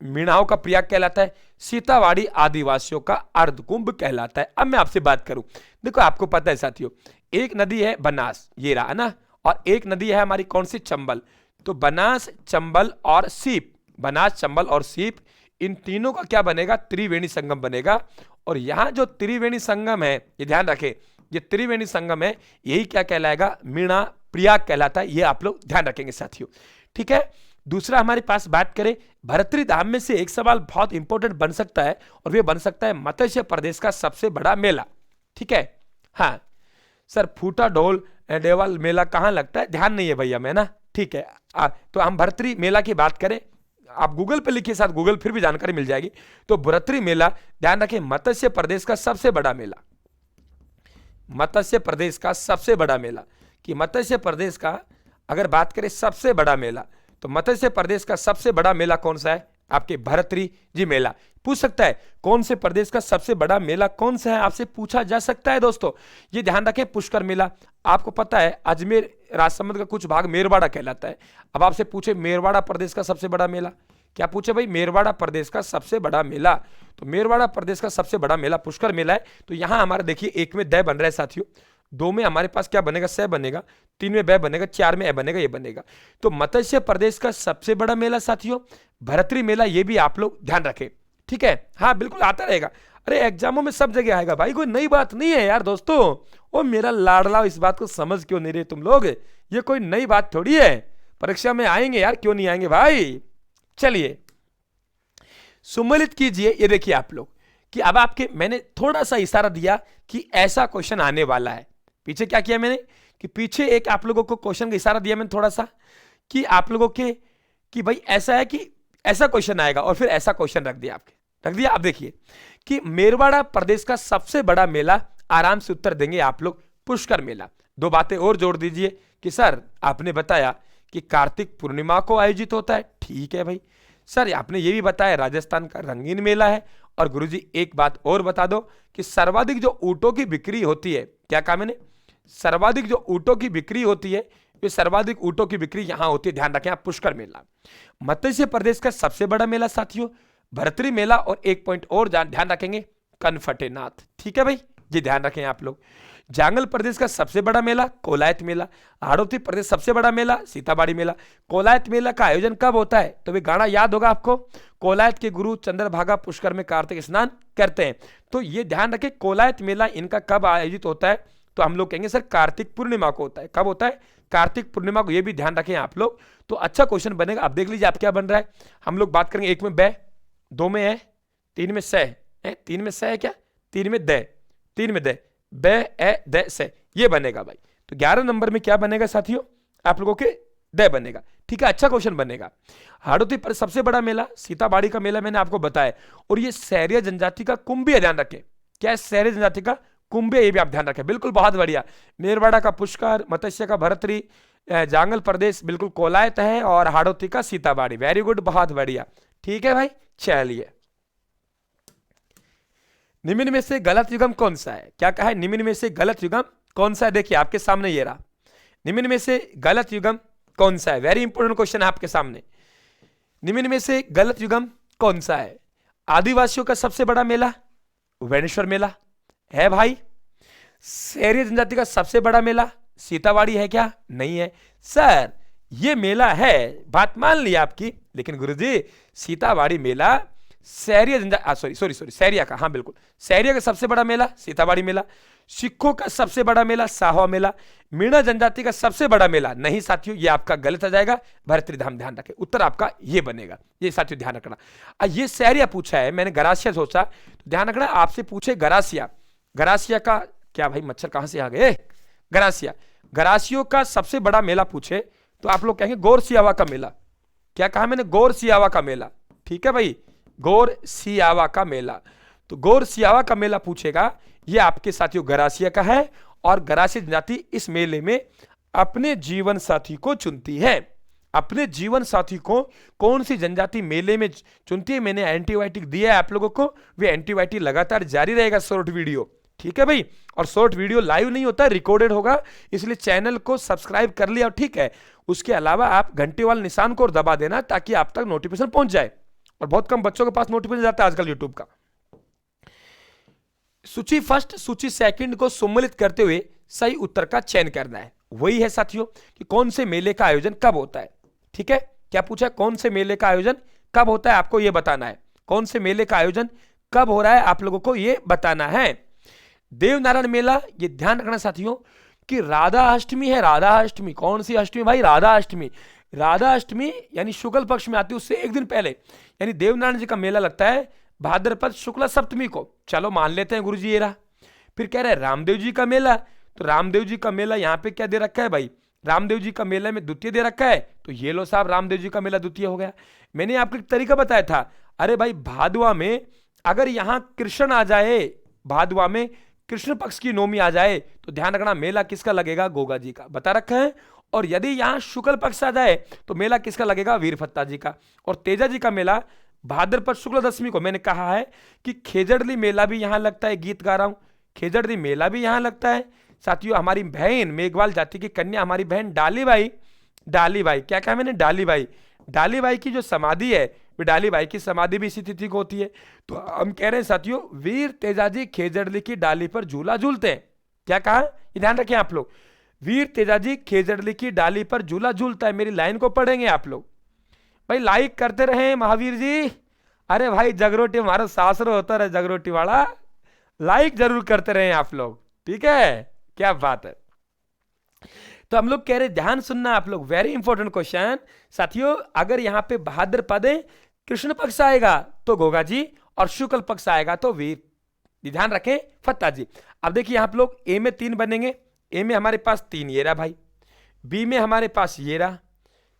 मीणाओं का प्रयाग कहलाता है। सीतावाड़ी आदिवासियों का अर्धकुंभ कहलाता है। अब मैं आपसे बात करूं, देखो आपको पता है साथियों, एक नदी है बनास, ये रहा ना, और एक नदी है हमारी कौन सी, चंबल। तो बनास, चंबल और सीप, बनास, चंबल और सीप, इन तीनों का क्या बनेगा, त्रिवेणी संगम बनेगा। और यहां जो त्रिवेणी संगम है, ये ध्यान रखें, ये त्रिवेणी संगम है, यही क्या कहलाएगा, मीणा प्रयाग कहलाता है। ये आप लोग ध्यान रखेंगे साथियों, ठीक है। दूसरा हमारे पास बात करें, भरतरी धाम में से एक सवाल बहुत इंपॉर्टेंट बन सकता है, और वे बन सकता है मत्स्य प्रदेश का सबसे बड़ा मेला, ठीक है। हाँ सर, फूटा ढोल देवाल मेला कहां लगता है, ध्यान नहीं है भैया मैं ना, ठीक है। तो हम भरतरी मेला की बात करें, आप गूगल पे लिखिए, साथ गूगल फिर भी जानकारी मिल जाएगी। तो भरतरी मेला, ध्यान रखें, मत्स्य प्रदेश का सबसे बड़ा मेला, मत्स्य प्रदेश का सबसे बड़ा मेला, कि मत्स्य प्रदेश का अगर बात करें सबसे बड़ा मेला, तो मत्स्य प्रदेश का सबसे बड़ा मेला कौन सा है, आपके भरतरी जी मेला। पूछ सकता है कौन से प्रदेश का सबसे बड़ा मेला कौन सा है, आपसे पूछा जा सकता है दोस्तों। ये ध्यान रखें, पुष्कर मेला आपको पता है अजमेर राजसमंद का कुछ भाग मेरवाड़ा कहलाता है। अब आपसे पूछे मेरवाड़ा प्रदेश का सबसे बड़ा मेला, क्या पूछे भाई, मेरवाड़ा प्रदेश का सबसे बड़ा मेला, तो मेरवाड़ा प्रदेश का सबसे बड़ा मेला पुष्कर मेला है। तो यहां हमारा देखिए, एक में द बन रहा है साथियों, 2 में हमारे पास क्या बनेगा, स बनेगा, 3 में ब बनेगा, 4 में ए बनेगा, ये बनेगा। तो मत्स्य प्रदेश का सबसे बड़ा मेला साथियों भरतरी मेला, ये भी आप लोग ध्यान रखें, ठीक है। हाँ बिल्कुल आता रहेगा, अरे एग्जामों में सब जगह आएगा भाई, कोई नई बात नहीं है यार दोस्तों। ओ मेरा लाडला, इस बात को समझ क्यों नहीं रहे तुम लोग, ये कोई नई बात थोड़ी है, परीक्षा में आएंगे यार, क्यों नहीं आएंगे भाई। चलिए सम्मिलित कीजिए, ये देखिए आप लोग कि अब आपके, मैंने थोड़ा सा इशारा दिया कि ऐसा क्वेश्चन आने वाला है। पीछे क्या किया मैंने कि पीछे एक आप लोगों को क्वेश्चन का इशारा दिया मैंने थोड़ा सा, कि आप लोगों के, कि भाई ऐसा है कि ऐसा क्वेश्चन आएगा, और फिर ऐसा क्वेश्चन रख दिया आपके, रख दिया। आप देखिए कि मेरवाड़ा प्रदेश का सबसे बड़ा मेला, आराम से उत्तर देंगे आप लोग, पुष्कर मेला। 2 बातें और जोड़ दीजिए कि सर आपने बताया कि कार्तिक पूर्णिमा को आयोजित होता है, ठीक है भाई। सर आपने ये भी बताया राजस्थान का रंगीन मेला है, और गुरुजी एक बात और बता दो कि सर्वाधिक जो ऊंटों की बिक्री होती है, क्या कहा मैंने, सर्वाधिक जो ऊंटों की बिक्री होती है, ये सर्वाधिक ऊंटों की बिक्री यहां होती है, ध्यान रखें आप, पुष्कर मेला। मत्स्य प्रदेश का सबसे बड़ा मेला साथियों भरतरी मेला, और एक पॉइंट और ध्यान रखेंगे, कनफटेनाथ, ठीक है भाई, ये ध्यान रखें आप लोग। जांगल प्रदेश का सबसे बड़ा मेला कोलायत मेला। हाड़ौती प्रदेश सबसे बड़ा मेला सीताबाड़ी मेला। कोलायत मेला का आयोजन कब होता है, तो वे गाना याद होगा आपको, कोलायत के गुरु चंद्रभागा पुष्कर में कार्तिक स्नान करते हैं। तो ये ध्यान रखें, कोलायत मेला इनका कब आयोजित होता है, तो हम लोग कहेंगे सर कार्तिक पूर्णिमा को होता है। कब होता है, कार्तिक पूर्णिमा को, ये भी ध्यान रखें आप लोग। तो अच्छा क्वेश्चन बनेगा। आप देख लीजिए आप क्या बन रहा है, हम लोग बात करेंगे, 1 में ब, 2 में है, 3 में स है, 3 में स है क्या, 3 में द, 3 में द, ब ए द स, ये बनेगा भाई। तो 11 नंबर में क्या बनेगा साथियों, आप लोगों के द बनेगा, ठीक है, अच्छा क्वेश्चन बनेगा। हाड़ौती पर सबसे बड़ा मेला सीताबाड़ी का मेला मैंने आपको बताया, और ये सहरिया जनजाति का कुंभ है, ध्यान रखें, क्या है, सहरिया जनजाति का कुंभ, ये भी आप ध्यान रखें, बिल्कुल बहुत बढ़िया। मेरवाड़ा का पुष्कर, मत्स्य का भरतरी, जांगल प्रदेश बिल्कुल कोलायत है, और हाड़ौती का सीताबाड़ी, वेरी गुड, बहुत बढ़िया, ठीक है भाई। चलिए निम्न में से गलत युग्म कौन सा है, क्या कहा है, निम्न में से गलत युग्म कौन सा है, देखिए आपके सामने ये रहा, निम्न में से गलत युग्म कौन सा है, वेरी इंपॉर्टेंट क्वेश्चन है आपके सामने। निम्न में से गलत युग्म कौन सा है, आदिवासियों का सबसे बड़ा मेला वेणेश्वर मेला है भाई। सहरिया जनजाति का सबसे बड़ा मेला सीताबाड़ी है क्या, नहीं है सर, ये मेला है, बात मान ली आपकी, लेकिन गुरुजी सीताबाड़ी मेला सहरिया जनजाति सॉरी सहरिया का, हाँ बिल्कुल, सहरिया का सबसे बड़ा मेला सीताबाड़ी मेला, सिखों का सबसे बड़ा मेला साहवा मेला, मीणा जनजाति का सबसे बड़ा मेला, नहीं साथियों ये आपका गलत आ जाएगा, भरतरी धाम, ध्यान रखें, उत्तर आपका ये बनेगा, ये साथियों ध्यान रखना। ये सहरिया पूछा है, मैंने गरासिया सोचा, तो ध्यान रखना आपसे पूछे गरासिया, गरासिया का क्या भाई मच्छर कहां से आ गए, गरासिया, गरासियों का सबसे बड़ा मेला पूछे तो आप लोग कहेंगे गौर सियावा का मेला। क्या कहा मैंने, गौर सियावा का मेला, ठीक है भाई, गौर सियावा का मेला, तो गौर सियावा का मेला पूछेगा, ये आपके साथियों गरासिया का है, और गरासिया जनजाति इस मेले में अपने जीवन साथी को चुनती है। अपने जीवन साथी को कौन सी जनजाति मेले में चुनती है, मैंने एंटीबायोटिक दिया है आप लोगों को, वे एंटीबायोटिक लगातार जारी रहेगा शॉर्ट वीडियो, ठीक है भाई, और शॉर्ट वीडियो लाइव नहीं होता, रिकॉर्डेड होगा, इसलिए चैनल को सब्सक्राइब कर लिया, ठीक है। उसके अलावा आप घंटे वाले निशान को दबा देना ताकि आप तक नोटिफिकेशन पहुंच जाए, और बहुत कम बच्चों के पास नोटिफिकेशन जाता है आजकल यूट्यूब का। सूची फर्स्ट सूची सेकंड को सम्मिलित करते हुए सही उत्तर का चयन करना है। वही है साथियों कि कौन से मेले का आयोजन कब होता है, ठीक है, क्या पूछा है, कौन से मेले का आयोजन कब होता है, आपको यह बताना है, कौन से मेले का आयोजन कब हो रहा है आप लोगों को यह बताना है। देवनारायण मेला, ये ध्यान रखना साथियों कि राधा अष्टमी है, राधा अष्टमी, कौन सी अष्टमी भाई, राधा अष्टमी, राधा अष्टमी यानी शुक्ल पक्ष में आती है, उससे एक दिन पहले, यानी देवनारायण जी का मेला लगता है भाद्रपद शुक्ला सप्तमी को, चलो मान लेते हैं गुरुजी ये रहा। फिर कह रहे हैं रामदेव जी का मेला, तो रामदेव जी का मेला यहाँ पे क्या दे रखा है भाई, रामदेव जी का मेला में द्वितीय दे रखा है, तो ये लो साहब रामदेव जी का मेला द्वितीय हो गया। मैंने आपको एक तरीका बताया था, अरे भाई भादवा में अगर यहाँ कृष्ण आ जाए, भादवा में कृष्ण पक्ष की नवमी आ जाए, तो ध्यान रखना मेला किसका लगेगा, गोगा जी का, बता रखा है। और यदि यहां शुक्ल पक्ष आ जाए तो मेला किसका लगेगा, वीरफत्ता जी का। और तेजा जी का मेला भाद्रपद शुक्ल दशमी को, मैंने कहा है कि खेजड़ली मेला भी यहां लगता है, गीत गा रहा हूं, खेजड़ली मेला भी यहां लगता है साथियों। हमारी बहन मेघवाल जाति की कन्या हमारी बहन डालीबाई, डालीबाई क्या कहा मैंने, डालीबाई, डालीबाई की जो समाधि है, डालीबाई की समाधि भी इसी तिथि को होती है। तो हम कह रहे हैं साथियों वीर तेजाजी खेजड़ली की डाली पर झूला झूलते हैं, क्या कहा, ये ध्यान रखें आप लोग, वीर तेजाजी खेजड़ली की डाली पर झूला झूलता है। मेरी लाइन को पढ़ेंगे आप लोग भाई, लाइक करते रहे महावीर जी, अरे भाई जगरोटी हमारा सासरो होता रहे जगरोटी वाला, लाइक जरूर करते रहे आप लोग, ठीक है, क्या बात है। तो हम लोग कह रहे ध्यान सुनना आप लोग, वेरी इंपॉर्टेंट क्वेश्चन साथियों। अगर यहां पे भाद्रपद कृष्ण पक्ष आएगा तो गोगा जी, और शुक्ल पक्ष आएगा तो वीर, ध्यान रखें फत्ता जी। अब देखिए आप लोग ए में 3 बनेंगे, ए में हमारे पास 3 ये रहा भाई, बी में हमारे पास ये रहा,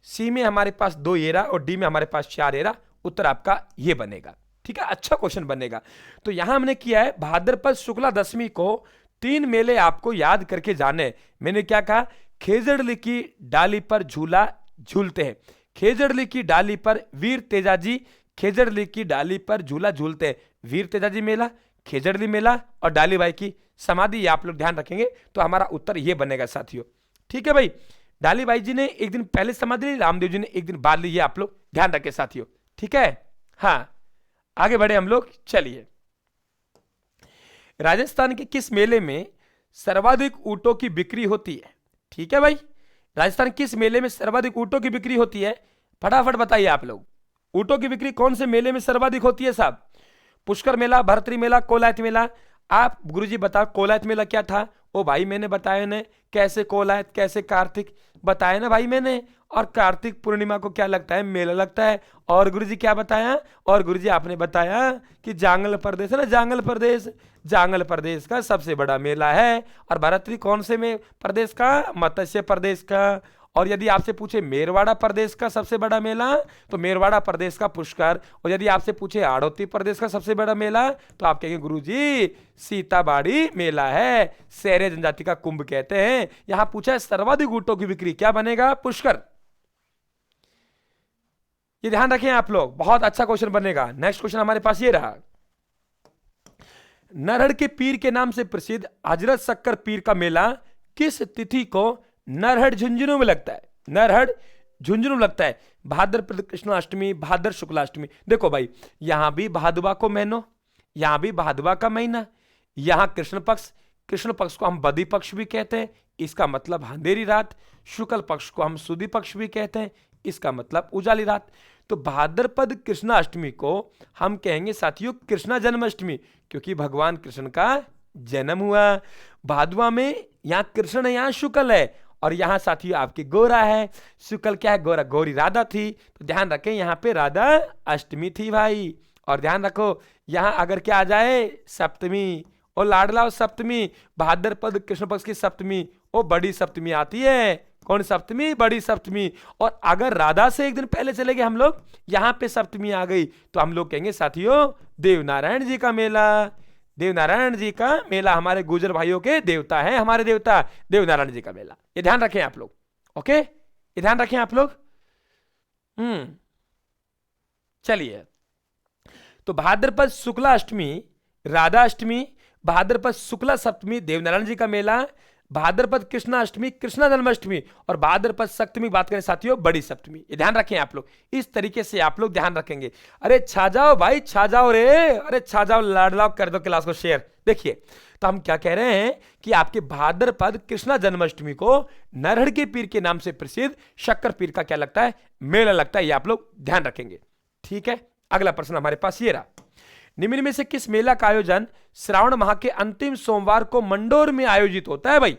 सी में हमारे पास 2 ये रहा, और डी में हमारे पास 4 ये रहा। उत्तर आपका ये बनेगा, ठीक है, अच्छा क्वेश्चन बनेगा। तो यहां हमने किया है भाद्रपद शुक्ला दशमी को 3 मेले आपको याद करके जाने। मैंने क्या कहा, खेजड़ली की डाली पर झूला झूलते हैं, खेजड़ली की डाली पर वीर तेजाजी खेजड़ली की डाली पर झूला झूलते हैं, वीर तेजाजी मेला, खेजड़ली मेला और डालीबाई की समाधि, ये आप लोग ध्यान रखेंगे तो हमारा उत्तर ये बनेगा साथियों, ठीक है भाई। डालीबाई जी ने एक दिन पहले समाधि ली, रामदेव जी ने एक दिन बाद ली, ये आप लोग ध्यान रखें साथियों, ठीक है। हाँ आगे बढ़े हम लोग, चलिए। राजस्थान के किस मेले में सर्वाधिक ऊंटों की बिक्री होती है, ठीक है भाई, राजस्थान किस मेले में सर्वाधिक ऊंटों की बिक्री होती है, फटाफट बताइए आप लोग, ऊंटों की बिक्री कौन से मेले में सर्वाधिक होती है साहब, पुष्कर मेला, भरतरी मेला, कोलायत मेला। आप गुरुजी बताओ कोलायत मेला क्या था, ओ भाई मैंने बताया ना, कैसे कोलायत कैसे कार्तिक बताया ना भाई मैंने, और कार्तिक पूर्णिमा को क्या लगता है, मेला लगता है। और गुरुजी क्या बताया, और गुरुजी आपने बताया कि जांगल प्रदेश है ना, जांगल प्रदेश, जांगल प्रदेश का सबसे बड़ा मेला है। और भरतरी कौन से में प्रदेश का, मत्स्य प्रदेश का। और यदि आपसे पूछे मेरवाड़ा प्रदेश का सबसे बड़ा मेला, तो मेरवाड़ा प्रदेश का पुष्कर। और यदि आपसे पूछे हाड़ौती प्रदेश का सबसे बड़ा मेला, तो आप कहेंगे गुरुजी सीताबाड़ी मेला है, सैरे जनजाति का कुंभ कहते हैं। यहां पूछा है सर्वाधिक ऊंटों की बिक्री, क्या बनेगा, पुष्कर, ये ध्यान रखें आप लोग, बहुत अच्छा क्वेश्चन बनेगा। नेक्स्ट क्वेश्चन हमारे पास ये रहा, नरहड़ के पीर के नाम से प्रसिद्ध हजरत शक्कर पीर का मेला किस तिथि को नरहड़ झुंझुनू में लगता है, नरहड़ झुंझुनू लगता है, भाद्रपद कृष्णाष्टमी, भाद्र शुक्लाष्टमी। देखो भाई यहां भी भादवा को महीनो, यहां भी भादवा का महीना, यहां कृष्ण पक्ष को हम बदी पक्ष भी कहते हैं, इसका मतलब अंधेरी रात, शुक्ल पक्ष को हम सुदी पक्ष भी कहते हैं, इसका मतलब उजाली रात। तो भाद्रपद कृष्णाष्टमी को हम कहेंगे साथियों कृष्णा जन्माष्टमी, क्योंकि भगवान कृष्ण का जन्म हुआ। भादवा में यहाँ कृष्ण है, यहाँ शुक्ल है, और यहाँ साथियों आपके गोरा है। शुक्ल क्या है? गोरा। गौरी राधा थी, तो ध्यान रखें यहाँ पे राधा अष्टमी थी भाई। और ध्यान रखो यहाँ अगर क्या आ जाए? सप्तमी। और लाडला सप्तमी, भाद्रपद कृष्ण पक्ष की सप्तमी, वो बड़ी सप्तमी आती है। कौन सप्तमी? बड़ी सप्तमी। और अगर राधा से एक दिन पहले चले गए हम लोग, यहाँ पे सप्तमी आ गई, तो हम लोग कहेंगे साथियों देवनारायण जी का मेला। देवनारायण जी का मेला, हमारे गुर्जर भाइयों के देवता है, हमारे देवता देवनारायण जी का मेला। ये ध्यान रखें आप लोग। ओके, ये ध्यान रखें आप लोग। चलिए, तो भाद्रपद शुक्ला अष्टमी राधा अष्टमी, भाद्रपद शुक्ला सप्तमी देवनारायण जी का मेला, भाद्रपद कृष्णा अष्टमी कृष्णा जन्माष्टमी, और भाद्रपद सप्तमी बात करें साथियों बड़ी सप्तमी। ये ध्यान रखें आप लोग, इस तरीके से आप लोग ध्यान रखेंगे। अरे छा जाओ भाई, छा जाओ रे, अरे छा जाओ, लाडलाओ कर दो क्लास को शेयर। देखिए, तो हम क्या कह रहे हैं कि आपके भाद्रपद कृष्णा जन्माष्टमी को नरहड़ के पीर के नाम से प्रसिद्ध शक्कर पीर का क्या लगता है? मेला लगता है। ये आप लोग ध्यान रखेंगे। ठीक है, अगला प्रश्न हमारे पास ये रहा, निम्न में से किस मेला का आयोजन श्रावण माह के अंतिम सोमवार को मंडोर में आयोजित होता है? भाई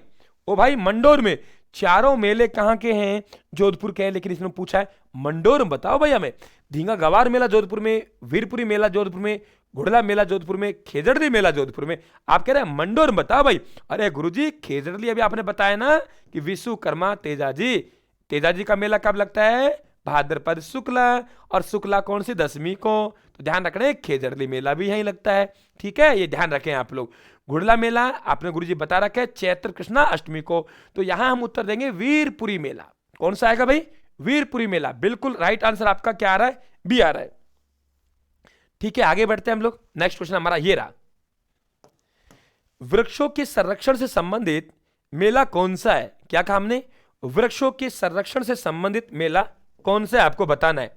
ओ भाई, मंडोर में। चारों मेले कहां के हैं? जोधपुर के हैं, लेकिन इसमें पूछा है मंडोर में, बताओ भाई हमें। धींगा गवार मेला जोधपुर में, वीरपुरी मेला जोधपुर में, घुड़ला मेला जोधपुर में, खेजड़ली मेला जोधपुर में। आप कह रहे हैं मंडोर में, बताओ भाई। अरे गुरुजी, खेजड़ली अभी आपने बताया ना कि विश्वकर्मा तेजाजी का मेला कब लगता है? भाद्रपद शुक्ला, और शुक्ला कौन सी? दशमी को। तो ध्यान रखना, खेजड़ली मेला भी यहीं लगता है। ठीक है, ये ध्यान रखें आप लोग। घुड़ला मेला आपने गुरुजी बता रखा है चैत्र कृष्णा अष्टमी को। तो यहां हम उत्तर देंगे वीरपुरी मेला। कौन सा आएगा भाई? वीरपुरी मेला। बिल्कुल राइट आंसर आपका क्या आ रहा है? बी आ रहा है। ठीक है, आगे बढ़ते हैं हम लोग। नेक्स्ट क्वेश्चन हमारा ये रहा, वृक्षों के संरक्षण से संबंधित मेला कौन सा है? क्या कहा हमने? वृक्षों के संरक्षण से संबंधित मेला कौन सा है आपको बताना है।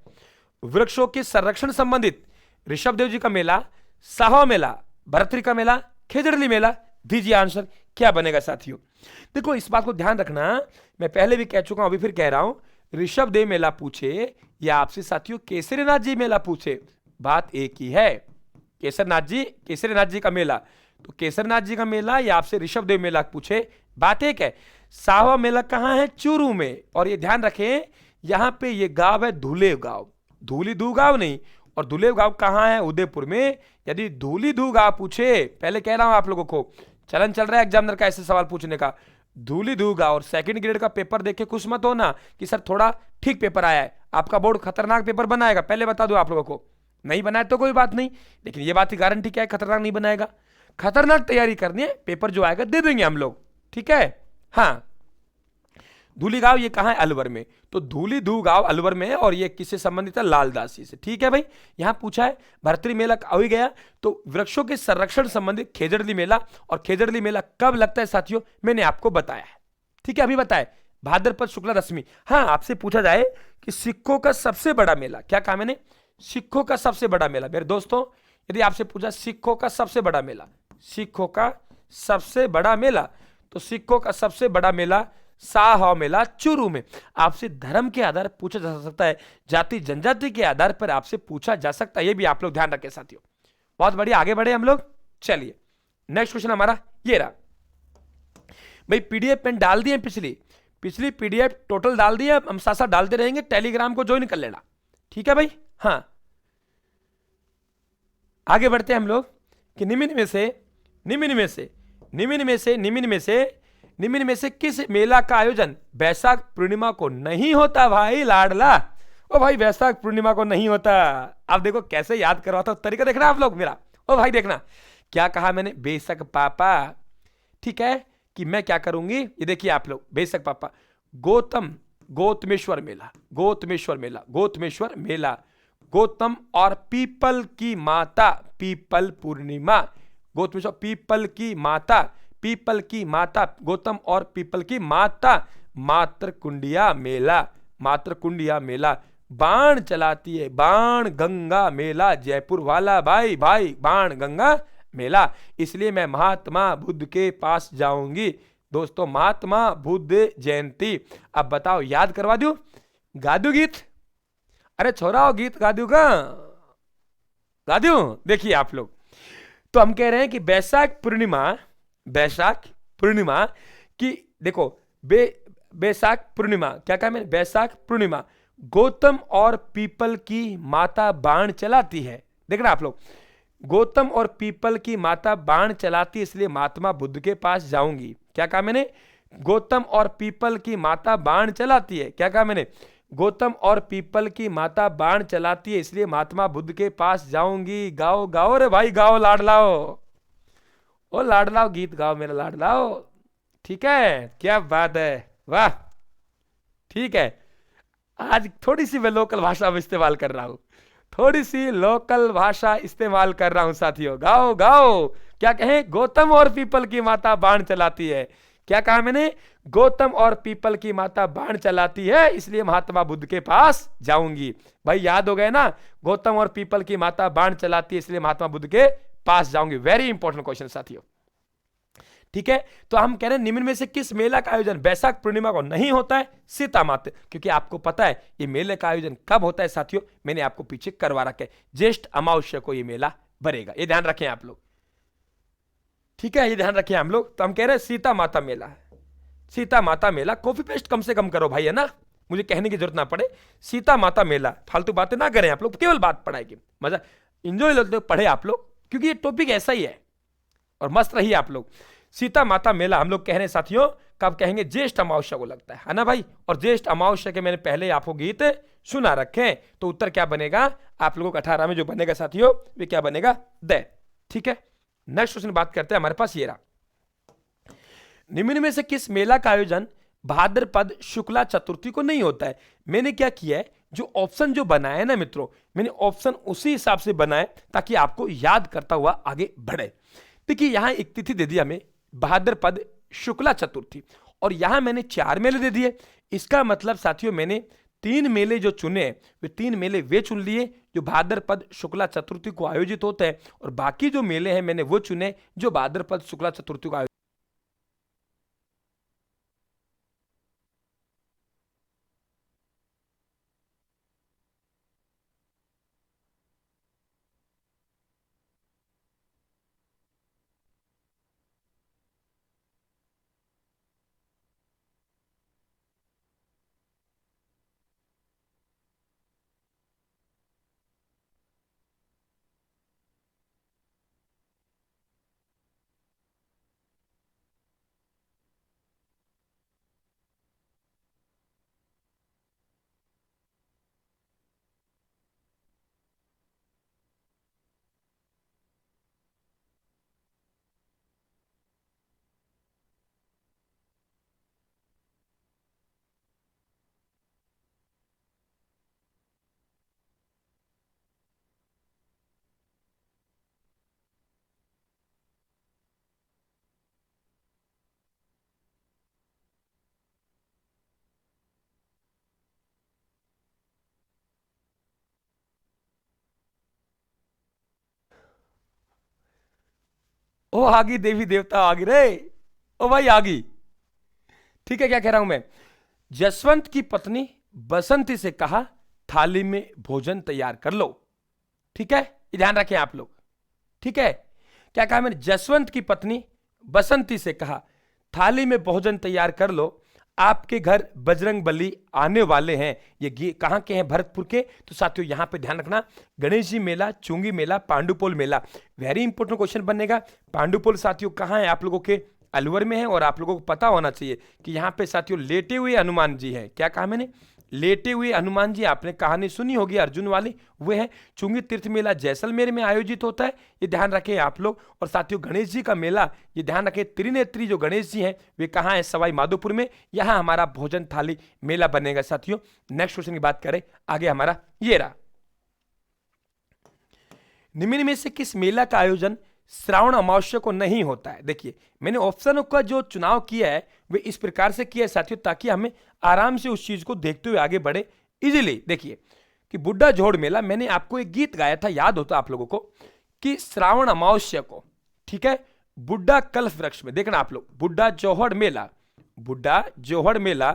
वृक्षों के संरक्षण संबंधित ऋषभ देव जी का मेला, साहवा मेला, भरतरी का मेला, खेजड़ली मेला। दीजिए आंसर, क्या बनेगा साथियों? देखो, इस बात को ध्यान रखना, मैं पहले भी कह चुका हूं, अभी फिर कह रहा हूं, ऋषभ देव मेला पूछे या आपसे साथियों केसरीनाथ जी मेला पूछे, बात एक ही है। केसरीनाथ जी का मेला, तो केसरीनाथ जी का मेला या आपसे ऋषभ देव मेला पूछे, बात एक है। साहवा मेला कहां है? चूरू में। और ये ध्यान रखें, यहां पे ये गांव है धुलेव गांव, धूलीधू गांव नहीं। और धुलेव गांव कहां है? उदयपुर में। यदि धूलीधू गांव पूछे, पहले कह रहा हूं आप लोगों को, चलन चल रहा है एग्जामिनर का ऐसे सवाल पूछने का, धूलीधू गांव, और सेकंड ग्रेड का पेपर देखे खुश मत होना कि सर थोड़ा ठीक पेपर आया है, आपका बोर्ड खतरनाक पेपर बनाएगा। पहले बता दो आप लोगों को, नहीं बनाए तो कोई बात नहीं, लेकिन ये बात की गारंटी क्या है? खतरनाक नहीं बनाएगा। खतरनाक तैयारी करनी है, पेपर जो आएगा दे देंगे हम लोग। ठीक है, हाँ। धूली गांव ये कहां है? अलवर में। तो धूलीधू गांव अलवर में है, और ये किससे संबंधित है? लालदासी से। ठीक है भाई, यहां पूछा है भरतरी मेला हो ही गया। तो वृक्षों के संरक्षण संबंधित खेजड़ली मेला, और खेजड़ली मेला कब लगता है साथियों? मैंने आपको बताया है। ठीक है, अभी बताए भाद्रपद शुक्ला दशमी। हाँ, आपसे पूछा जाए कि सिखों का सबसे बड़ा मेला, क्या कहा मैंने? सिखों का सबसे बड़ा मेला। मेरे दोस्तों, यदि आपसे पूछा सिखों का सबसे बड़ा मेला, सिखों का सबसे बड़ा मेला, तो सिखों का सबसे बड़ा मेला साहवा मेला चूरू में। आपसे धर्म के आधार पर पूछा जा सकता है, जाति जनजाति के आधार पर आपसे पूछा जा सकता है, ये भी आप लोग ध्यान रखें साथियों। बहुत बढ़िया, आगे बढ़े हम लोग। चलिए, नेक्स्ट क्वेश्चन हमारा ये रहा भाई। पीडीएफ पेन डाल दिए, पिछली पीडीएफ टोटल डाल दिए, हम साथ साथ डालते रहेंगे, टेलीग्राम को ज्वाइन कर लेना। ठीक है भाई, हाँ। आगे बढ़ते हैं हम लोग कि निम्न में से किस मेला का आयोजन वैशाख पूर्णिमा को नहीं होता? भाई लाडला, ओ भाई वैशाख पूर्णिमा को नहीं होता। अब देखो कैसे याद करवाता हूं, तरीका देखना आप लोग मेरा। ओ भाई देखना, क्या कहा मैंने? बेशक पापा। ठीक है, कि मैं क्या करूंगी, ये देखिए आप लोग, बेशक पापा। गौतमेश्वर मेला, गौतम और पीपल की माता, पीपल पूर्णिमा, गौतमेश्वर पीपल की माता, गौतम और पीपल की माता, मातृकुंडिया मेला, बाण चलाती है, बाण गंगा मेला, जयपुर वाला भाई बाण गंगा मेला। इसलिए मैं महात्मा बुद्ध के पास जाऊंगी। दोस्तों, महात्मा बुद्ध जयंती। अब बताओ, याद करवा दूं? गा दूं गीत? अरे छोरा गीत गा दूं का, गा दूं। देखिए आप लोग, तो हम कह रहे हैं कि बैसाख पूर्णिमा की, देखो बैसाख पूर्णिमा, क्या कहा मैंने, बैसाख पूर्णिमा गौतम और पीपल की माता बाण चलाती है। देखना आप लोग, गौतम और पीपल की माता बाण चलाती है, इसलिए महात्मा बुद्ध के पास जाऊंगी। क्या कहा मैंने, गौतम और पीपल की माता बाण चलाती है। क्या कहा मैंने, गौतम और पीपल की माता बाण चलाती है, इसलिए महात्मा बुद्ध के पास जाऊंगी। गाओ गाओ रे भाई, गाओ लाडलाओ, ओ लाडलाओ, गीत गाओ मेरा लाडलाओ। ठीक है, क्या बात है, वाह। ठीक है, आज थोड़ी सी मैं लोकल भाषा में इस्तेमाल कर रहा हूं, थोड़ी सी लोकल भाषा इस्तेमाल कर रहा हूं साथियों। गाओ गाओ, क्या कहें, गौतम और पीपल की माता बाण चलाती है। क्या कहा मैंने, गौतम और पीपल की माता बाण चलाती है, इसलिए महात्मा बुद्ध के पास जाऊंगी। भाई याद हो गए ना, गौतम और पीपल की माता बाण चलाती है, इसलिए महात्मा बुद्ध के पास जाऊंगी। वेरी इंपॉर्टेंट क्वेश्चन साथियों। ठीक है, तो हम कह रहे हैं निम्न में से किस मेला का आयोजन बैसाख पूर्णिमा को नहीं होता है, सीता माता। क्योंकि आपको पता है ये मेले का आयोजन कब होता है साथियों, मैंने आपको पीछे करवा रखा है, ज्येष्ठ अमावस्या को ये मेला भरेगा, ये ध्यान रखें आप लोग। ठीक है, ये ध्यान रखें हम लोग। तो हम कह रहे हैं सीता माता मेला, सीता माता मेला, कॉपी पेस्ट कम से कम करो भाई, है ना, मुझे कहने की जरूरत ना पड़े। सीता माता मेला, फालतू बातें ना करें आप लोग, केवल बात पढ़ाई की, मजा इंजॉय लेते पढ़े आप लोग, क्योंकि ये टॉपिक ऐसा ही है और मस्त रहिए आप लोग। सीता माता मेला हम लोग कह रहे हैं साथियों, कब कहेंगे, ज्येष्ठ अमावस्या को लगता है ना भाई। और ज्येष्ठ अमावस्या के मैंने पहले आपको गीत सुना रखे हैं, तो उत्तर क्या बनेगा आप लोगों को 18 में जो बनेगा साथियों, वे क्या बनेगा, द। ठीक है, नेक्स्ट क्वेश्चन बात करते हैं, हमारे पास ये रहा, निम्न में से किस मेला का आयोजन भाद्रपद शुक्ला चतुर्थी को नहीं होता है। मैंने क्या किया है, जो ऑप्शन जो बनाया है ना मित्रों, मैंने ऑप्शन उसी हिसाब से बनाए ताकि आपको याद करता हुआ आगे बढ़े। देखिए यहां एक तिथि दे दी हमें, भाद्रपद शुक्ला चतुर्थी, और यहां मैंने 4 मेले दे दिए। इसका मतलब साथियों मैंने 3 मेले जो चुने, वे 3 मेले वे चुन लिए जो भाद्रपद शुक्ला चतुर्थी को आयोजित होते हैं, और बाकी जो मेले हैं मैंने वो चुने जो भाद्रपद शुक्ला चतुर्थी को आयोजित। ओ आगी देवी देवता आगी रे, ओ भाई आगी। ठीक है, क्या कह रहा हूं मैं, जसवंत की पत्नी बसंती से कहा थाली में भोजन तैयार कर लो। ठीक है, ये ध्यान रखें आप लोग। ठीक है, क्या कहा मैंने, जसवंत की पत्नी बसंती से कहा थाली में भोजन तैयार कर लो, आपके घर बजरंग बली आने वाले हैं। ये कहां के हैं, भरतपुर के। तो साथियों यहां पे ध्यान रखना, गणेश जी मेला, चुंगी मेला, पांडुपोल मेला, वेरी इंपॉर्टेंट क्वेश्चन बनेगा। पांडुपोल साथियों कहां है, आप लोगों के अलवर में है, और आप लोगों को पता होना चाहिए कि यहां पे साथियों लेटे हुए हनुमान जी हैं। क्या कहा मैंने, लेटे हुए हनुमान जी, आपने कहानी सुनी होगी अर्जुन वाली, वे है। चुंगी तीर्थ मेला जैसलमेर में आयोजित होता है, ये ध्यान रखें आप लोग। और साथियों गणेश जी का मेला, ये ध्यान रखें, त्रिनेत्री जो गणेश जी हैं वे कहाँ हैं, सवाई माधोपुर में। यहाँ हमारा भोजन थाली मेला बनेगा साथियों। नेक्स्ट क्वेश्चन की बात करें, आगे हमारा ये रहा, निम्न में से किस मेला का आयोजन श्रावण अमावस्या को नहीं होता है। देखिए मैंने ऑप्शनों का जो चुनाव किया है वे इस प्रकार से किया है साथियों, ताकि हमें आराम से उस चीज को देखते हुए आगे बढ़े इजीली। देखिए कि बुड्ढा जोड़ मेला, मैंने आपको एक गीत गाया था, याद होता आप लोगों को, कि श्रावण अमावस्या को, ठीक है, बुड्ढा कल्प वृक्ष में, देखना आप लोग, बुड्ढा जोहड़ मेला, बुड्ढा जोहड़ मेला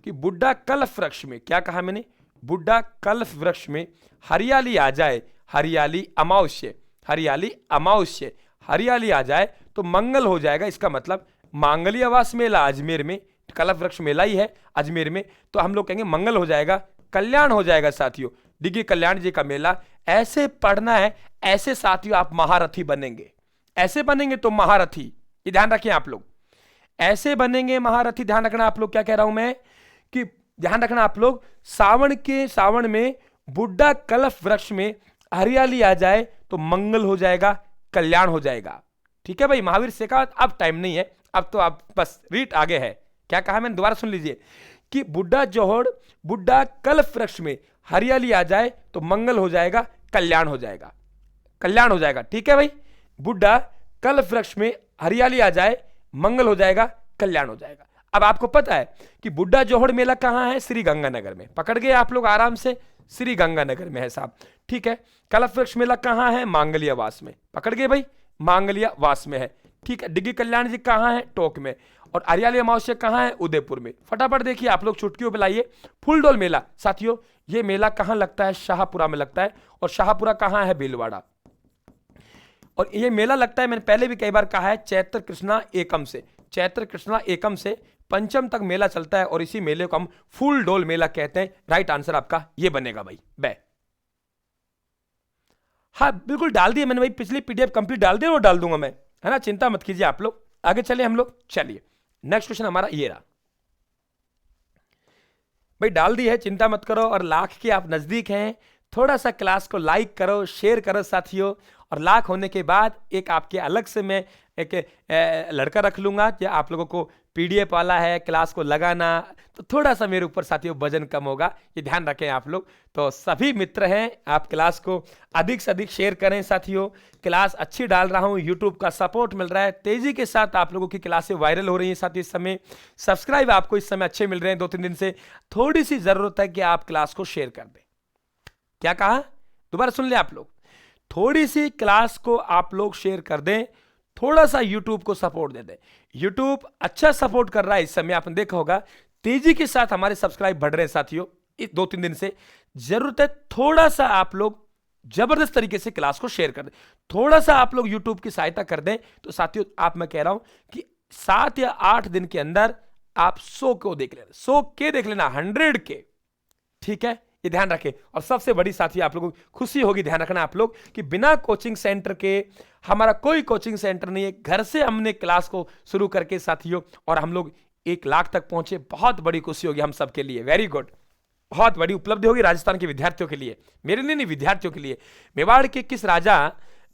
कि बुड्ढा कल्प वृक्ष में, क्या कहा मैंने, बुड्ढा कल्प वृक्ष में हरियाली आ जाए, हरियाली अमावस्या, हरियाली अमावस्या, हरियाली आ जाए तो मंगल हो जाएगा। इसका मतलब मांगलिक आवास मेला अजमेर में, कल्प वृक्ष मेला ही है अजमेर में, तो हम लोग कहेंगे मंगल हो जाएगा, कल्याण हो जाएगा साथियों। डिग्गी कल्याण जी का मेला, ऐसे पढ़ना है, ऐसे साथियों आप महारथी बनेंगे, ऐसे बनेंगे तो महारथी, ये ध्यान रखें आप लोग, ऐसे बनेंगे महारथी। ध्यान रखना आप लोग, क्या कह रहा हूं मैं कि ध्यान रखना आप लोग, सावन में बुड्ढा कल्प वृक्ष में हरियाली आ जाए तो मंगल हो जाएगा, कल्याण हो जाएगा। ठीक है भाई, महावीर शेखावत अब टाइम नहीं है, अब तो आप बस रीट आगे है। क्या कहा मैंने, दोबारा सुन लीजिए कि बुड्ढा कल्प वृक्ष में हरियाली आ जाए तो मंगल हो जाएगा, कल्याण हो जाएगा, कल्याण हो जाएगा। ठीक है भाई, बुड्ढा कल्प वृक्ष में हरियाली आ जाए, मंगल हो जाएगा, कल्याण हो जाएगा। अब आपको पता है कि बुड्ढा जोहड़ मेला कहां है, श्री गंगानगर में, पकड़ गए आप लोग आराम से, श्री गंगानगर में है साहब। ठीक है, कल्प वृक्ष मेला कहां है, मांगलिया वास में, पकड़ गए भाई, मांगलिया वास में है। ठीक है, डिग्गी कल्याण जी कहां है, टोक में, और हरियाली अमावस्या कहां है, उदयपुर में। फटाफट देखिए आप लोग, चुटकियों पे लाइए। फूलडोल मेला साथियों, ये मेला कहां लगता है, शाहपुरा में लगता है, और शाहपुरा कहां है, भीलवाड़ा। और ये मेला लगता है, मैंने पहले भी कई बार कहा है, चैत्र कृष्णा एकम से, चैत्र कृष्णा एकम से पंचम तक मेला चलता है, और इसी मेले को हम फूल डोल मेला कहते हैं। राइट आंसर आपका ये बनेगा भाई, बै। हाँ बिल्कुल डाल दिए मैंने भाई, पिछली पीडीएफ कंप्लीट डाल दिया, वो डाल दूंगा मैं, है ना, चिंता मत कीजिए आप लोग। आगे चले हम लोग, चलिए नेक्स्ट क्वेश्चन हमारा ये रहा भाई, डाल दी है, चिंता मत करो। और लाख के आप नजदीक हैं, थोड़ा सा क्लास को लाइक करो, शेयर करो साथियों। और लाख होने के बाद एक आपके अलग से मैं एक लड़का रख लूंगा कि आप लोगों को पीडीएफ वाला है, क्लास को लगाना, तो थोड़ा सा मेरे ऊपर साथियों वजन कम होगा, ये ध्यान रखें आप लोग। तो सभी मित्र हैं, आप क्लास को अधिक से अधिक शेयर करें साथियों। क्लास अच्छी डाल रहा हूं, यूट्यूब का सपोर्ट मिल रहा है, तेजी के साथ आप लोगों की क्लासें वायरल हो रही हैं साथियों। इस समय सब्सक्राइब आपको इस समय अच्छे मिल रहे हैं 2-3 दिन से। थोड़ी सी जरूरत है कि आप क्लास को शेयर कर दें। क्या कहा, दोबारा सुन ले आप लोग, थोड़ी सी क्लास को आप लोग शेयर कर दें, थोड़ा सा यूट्यूब को सपोर्ट दे दें। यूट्यूब अच्छा सपोर्ट कर रहा है इस समय, आपने देखा होगा, तेजी के साथ हमारे सब्सक्राइब बढ़ रहे हैं साथियों इस 2-3 दिन से। जरूरत है थोड़ा सा आप लोग जबरदस्त तरीके से क्लास को शेयर कर दें, थोड़ा सा आप लोग यूट्यूब की सहायता कर दें, तो साथियों आप, मैं कह रहा हूं कि 7 या 8 दिन के अंदर आप 100 को देख लेना, 100 के देख लेना, 100 के। ठीक है, ये ध्यान रखें। और सबसे बड़ी साथी आप लोगों को खुशी होगी, ध्यान रखना आप लोग, कि बिना कोचिंग सेंटर के, हमारा कोई कोचिंग सेंटर नहीं है, घर से हमने क्लास को शुरू करके साथियों, और हम लोग 1 लाख तक पहुंचे। बहुत बड़ी खुशी होगी हम सबके लिए, वेरी गुड, बहुत बड़ी उपलब्धि होगी राजस्थान के विद्यार्थियों के लिए, मेरे लिए नहीं, विद्यार्थियों के लिए। मेवाड़ के किस राजा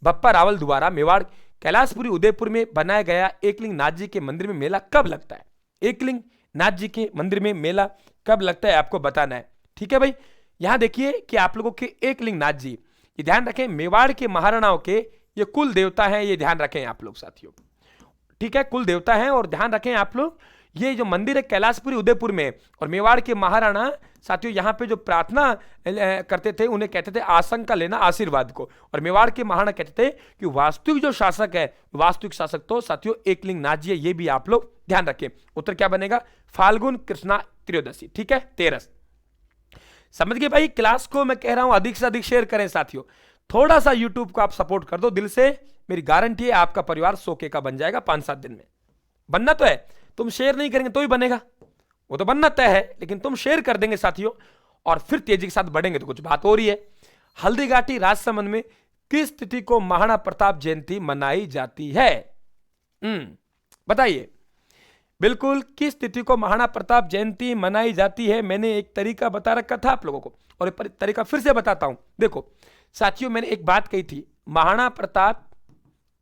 बप्पा रावल द्वारा मेवाड़ कैलाशपुरी उदयपुर में बनाया गया एकलिंग नाथ जी के मंदिर में मेला कब लगता है? एकलिंग नाथ जी के मंदिर में मेला कब लगता है आपको बताना है। ठीक है भाई, यहां देखिए कि आप लोगों के एकलिंग नाथ जी, ये ध्यान रखें, मेवाड़ के महाराणाओं के ये कुल देवता हैं, ये ध्यान रखें आप लोग साथियों। ठीक है, कुल देवता हैं, और ध्यान रखें आप लोग, ये जो मंदिर है कैलाशपुरी उदयपुर में, और मेवाड़ के महाराणा साथियों यहाँ पे जो प्रार्थना करते थे उन्हें कहते थे आशंका लेना आशीर्वाद को, और मेवाड़ के महाराणा कहते थे कि वास्तविक जो शासक है, वास्तविक शासक तो साथियों एकलिंग नाथ जी है। ये भी आप लोग ध्यान रखें। उत्तर क्या बनेगा? फाल्गुन कृष्णा त्रयोदशी। ठीक है, 13। समझ गए भाई? क्लास को मैं कह रहा हूं अधिक से अधिक शेयर करें साथियों, थोड़ा सा यूट्यूब को आप सपोर्ट कर दो दिल से, मेरी गारंटी है आपका परिवार 100K का बन जाएगा 5-7 दिन में। बनना तो है, तुम शेयर नहीं करेंगे तो ही बनेगा, वो तो बनना तय है, लेकिन तुम शेयर कर देंगे साथियों, और फिर तेजी के साथ बढ़ेंगे तो कुछ बात हो रही है। हल्दीघाटी राजसमंद में किस तिथि को महाराणा प्रताप जयंती मनाई जाती है? बताइए, बिल्कुल किस तिथि को महाराणा प्रताप जयंती मनाई जाती है? मैंने एक तरीका बता रखा था आप लोगों को, और एक तरीका फिर से बताता हूं। देखो साथियों, मैंने एक बात कही थी, महाराणा प्रताप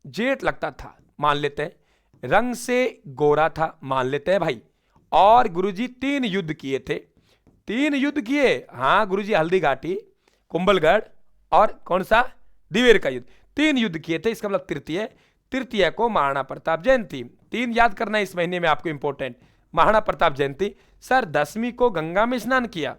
जेठ लगता था, मान लेते हैं, रंग से गोरा था, मान लेते हैं भाई, और गुरुजी 3 युद्ध किए थे, 3 युद्ध किए। हाँ गुरुजी, हल्दीघाटी, कुंभलगढ़ और कौन सा, दिवेर का युद्ध, 3 युद्ध किए थे। इसका मतलब तृतीय को महाराणा प्रताप जयंती। 3 याद करना इस महीने में आपको इंपॉर्टेंट। महाराणा प्रताप जयंती। सर 10वीं को गंगा में स्नान किया,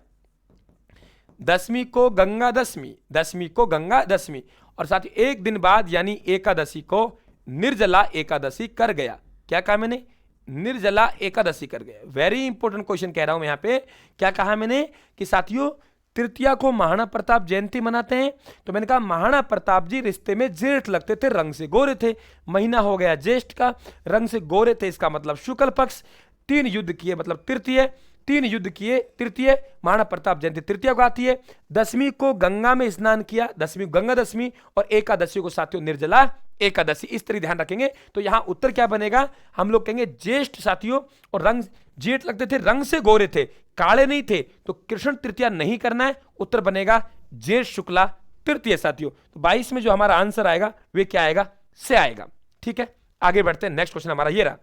10वीं को गंगा दशमी, 10वीं को गंगा दशमी, और साथ ही एक दिन बाद यानी एकादशी को निर्जला एकादशी कर गया। क्या कहा मैंने? निर्जला एकादशी कर गया। वेरी इंपॉर्टेंट क्वेश्चन कह रहा हूं मैं यहां पे। क्या कहा मैंने? कि साथियों तृतीया को महाराणा प्रताप जयंती मनाते हैं। तो मैंने कहा महाराणा प्रताप जी रिश्ते में जेठ लगते थे, रंग से गोरे थे, महीना हो गया ज्येष्ठ का, रंग से गोरे थे, इसका मतलब शुक्ल पक्ष, 3 युद्ध किए मतलब तृतीय, 3 युद्ध किए तृतीय, महाराणा प्रताप जयंती तृतीय को आती है। दशमी को गंगा में स्नान किया, दशमी गंगा दशमी, और एकादशी को साथियों निर्जला एकादशी, इस तरह ध्यान रखेंगे। तो यहां उत्तर क्या बनेगा, हम लोग कहेंगे ज्येष्ठ साथियों, और रंग जेठ लगते थे, रंग से गोरे थे, काले नहीं थे, तो कृष्ण तृतीया नहीं करना है, उत्तर बनेगा ज्येष्ठ शुक्ला तृतीय साथियों। तो 22 में जो हमारा आंसर आएगा वे क्या आएगा, से आएगा। ठीक है, आगे बढ़ते हैं। नेक्स्ट क्वेश्चन हमारा ये रहा,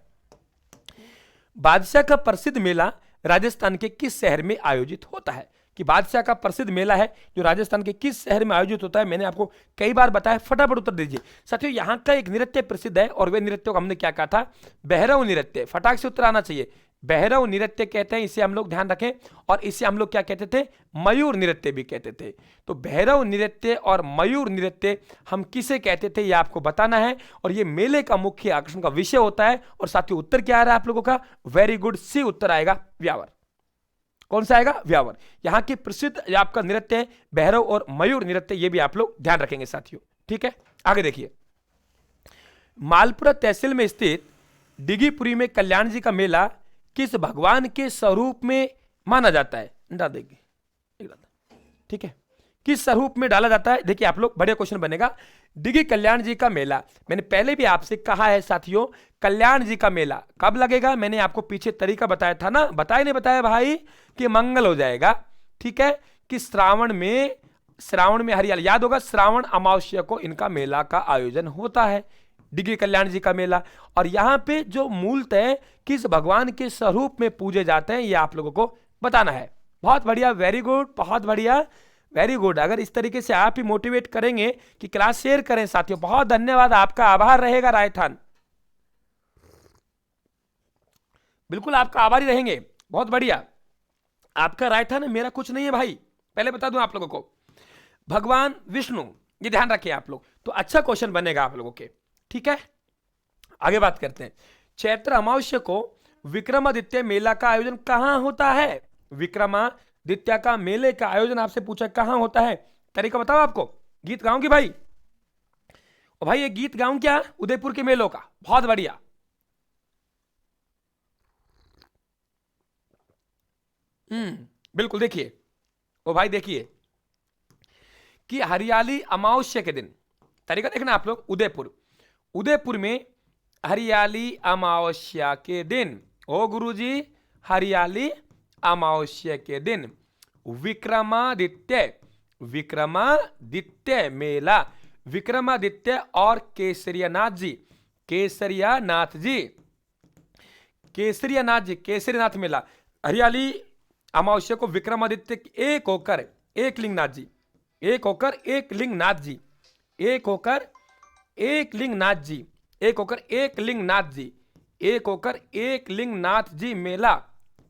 बादशाह का प्रसिद्ध मेला राजस्थान के किस शहर में आयोजित होता है? कि बादशाह का प्रसिद्ध मेला है जो राजस्थान के किस शहर में आयोजित होता है, मैंने आपको कई बार बताया, फटाफट उत्तर दीजिए साथियों। यहां का एक नृत्य प्रसिद्ध है, और वे नृत्य को हमने क्या कहा था, बहरव नृत्य। फटाक से उत्तर आना चाहिए, बहरव नृत्य कहते हैं, इसे हम लोग ध्यान रखें। और इसे हम लोग क्या कहते थे, मयूर नृत्य भी कहते थे। तो बहरव नृत्य और मयूर नृत्य हम किसे कहते थे, ये आपको बताना है, और ये मेले का मुख्य आकर्षण का विषय होता है। और साथियों उत्तर क्या आ रहा है आप लोगों का, वेरी गुड, सी उत्तर आएगा, व्यावर। कौन सा आएगा, व्यावर। यहां की प्रसिद्ध आपका नृत्य है बहरव और मयूर नृत्य, ये भी आप लोग ध्यान रखेंगे साथियों। ठीक है, आगे देखिए, मालपुरा तहसील में स्थित डिगीपुरी में कल्याण जी का मेला किस भगवान के स्वरूप में माना जाता है? डाल देंगे, ठीक है, किस स्वरूप में डाला जाता है? देखिए आप लोग, बढ़िया क्वेश्चन बनेगा। डिगी कल्याण जी का मेला, मैंने पहले भी आपसे कहा है साथियों, कल्याण जी का मेला कब लगेगा, मैंने आपको पीछे तरीका बताया था ना, बताया नहीं बताया भाई, कि मंगल हो जाएगा। ठीक है, कि श्रावण में हरियाली, याद होगा श्रावण अमावस्या को इनका मेला का आयोजन होता है, डिगी कल्याण जी का मेला। और यहां पे जो मूलतः किस भगवान के स्वरूप में पूजे जाते हैं, ये आप लोगों को बताना है। बहुत बढ़िया, वेरी गुड, बहुत बढ़िया, वेरी गुड। अगर इस तरीके से आप ही मोटिवेट करेंगे कि क्लास शेयर करें साथियों, बहुत धन्यवाद, आपका आभार रहेगा रायथान, बिल्कुल आपका आभारी रहेंगे, बहुत बढ़िया। आपका रायथान है, मेरा कुछ नहीं है भाई, पहले बता दूं आप लोगों को। भगवान विष्णु, ये ध्यान रखिए आप लोग, तो अच्छा क्वेश्चन बनेगा आप लोगों के। ठीक है, आगे बात करते हैं। चैत्र अमावस्या को विक्रमादित्य मेला का आयोजन कहां होता है? विक्रमादित्य का मेले का आयोजन आपसे पूछा कहां होता है, तरीका बताओ आपको। गीत गाऊंगी भाई, और भाई ये गीत गाऊं क्या, उदयपुर के मेलों का, बहुत बढ़िया। बिल्कुल, देखिए ओ भाई, देखिए कि हरियाली अमावस्या के दिन, तरीका देखना आप लोग, उदयपुर में हरियाली अमावस्या के दिन, ओ गुरुजी, हरियाली अमावस्या के दिन विक्रमादित्य मेला, विक्रमादित्य और केसरियानाथ मेला, हरियाली अमावस्या को विक्रमादित्य एक होकर एकलिंगनाथ जी मेला।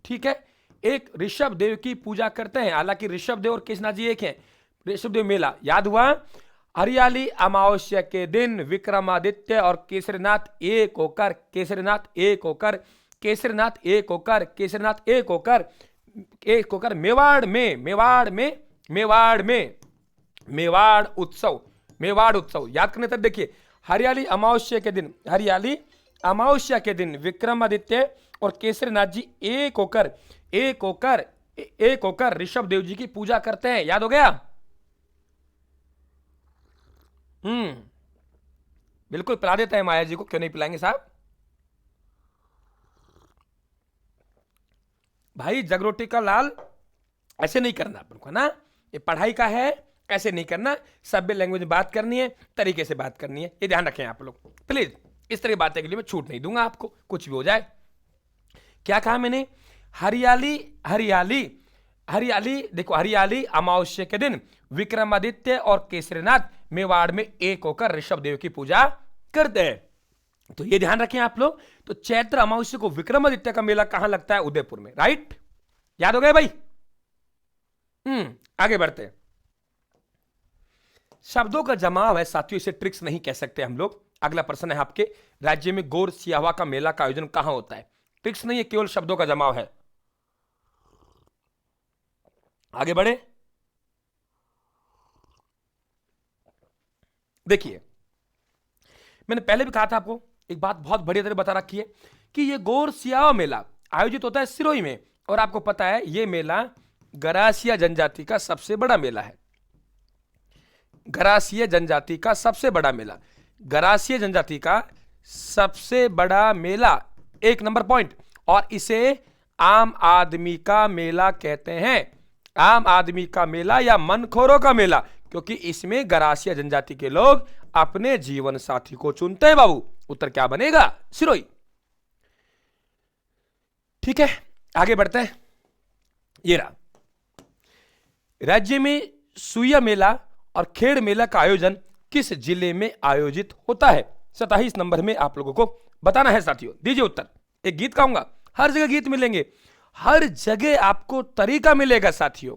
ठीक है, एक ऋषभ देव की पूजा करते हैं, हालांकि ऋषभ देव और केशनाथ जी एक हैं। ऋषभ देव मेला याद हुआ, हरियाली अमावस्या के दिन विक्रमादित्य और केसरीनाथ एक होकर मेवाड़ उत्सव याद करने तक। देखिए हरियाली अमावस्या के दिन विक्रमादित्य और केसरीनाथ जी एक होकर ऋषभ देव जी की पूजा करते हैं, याद हो गया। बिल्कुल पिला देते हैं माया जी को, क्यों नहीं पिलाएंगे साहब। भाई जगरोटी का लाल ऐसे नहीं करना अपन को ना, ये पढ़ाई का है, ऐसे नहीं करना, सभ्य लैंग्वेज में बात करनी है, तरीके से बात करनी है, ये ध्यान रखें आप लोग प्लीज। इस तरह की बातें के लिए मैं छूट नहीं दूंगा आपको, कुछ भी हो जाए। क्या कहा मैंने, हरियाली देखो, हरियाली अमावस्या के दिन विक्रमादित्य और केसरीनाथ मेवाड़ में एक होकर ऋषभ देव की पूजा करते हैं, तो ये ध्यान रखें आप लोग। तो चैत्र अमावस्या को विक्रमादित्य का मेला कहां लगता है, उदयपुर में, राइट, याद हो गया भाई। आगे बढ़ते हैं। शब्दों का जमाव है साथियों, इसे ट्रिक्स नहीं कह सकते हम लोग। अगला प्रश्न है आपके, राज्य में गौर सियावा का मेला का आयोजन कहां होता है? ट्रिक्स नहीं है, केवल शब्दों का जमाव है। आगे बढ़े, देखिए, मैंने पहले भी कहा था आपको, एक बात बहुत बढ़िया तरह बता रखी है कि ये गौर सियावा मेला आयोजित होता है सिरोही में, और आपको पता है ये मेला गरासिया जनजाति का सबसे बड़ा मेला है। गरासिया जनजाति का सबसे बड़ा मेला, गरासिया जनजाति का सबसे बड़ा मेला, 1 नंबर पॉइंट। और इसे आम आदमी का मेला कहते हैं, आम आदमी का मेला या मनखोरों का मेला, क्योंकि इसमें गरासिया जनजाति के लोग अपने जीवन साथी को चुनते हैं। बाबू, उत्तर क्या बनेगा? सिरोही। ठीक है, आगे बढ़ते हैं। ये रहा, राज्य में सुइया मेला और खेड़ मेला का आयोजन किस जिले में आयोजित होता है? 27 नंबर में आप लोगों को बताना है साथियों। दीजिए उत्तर। एक गीत गाऊंगा, हर जगह गीत मिलेंगे, हर जगह आपको तरीका मिलेगा साथियों,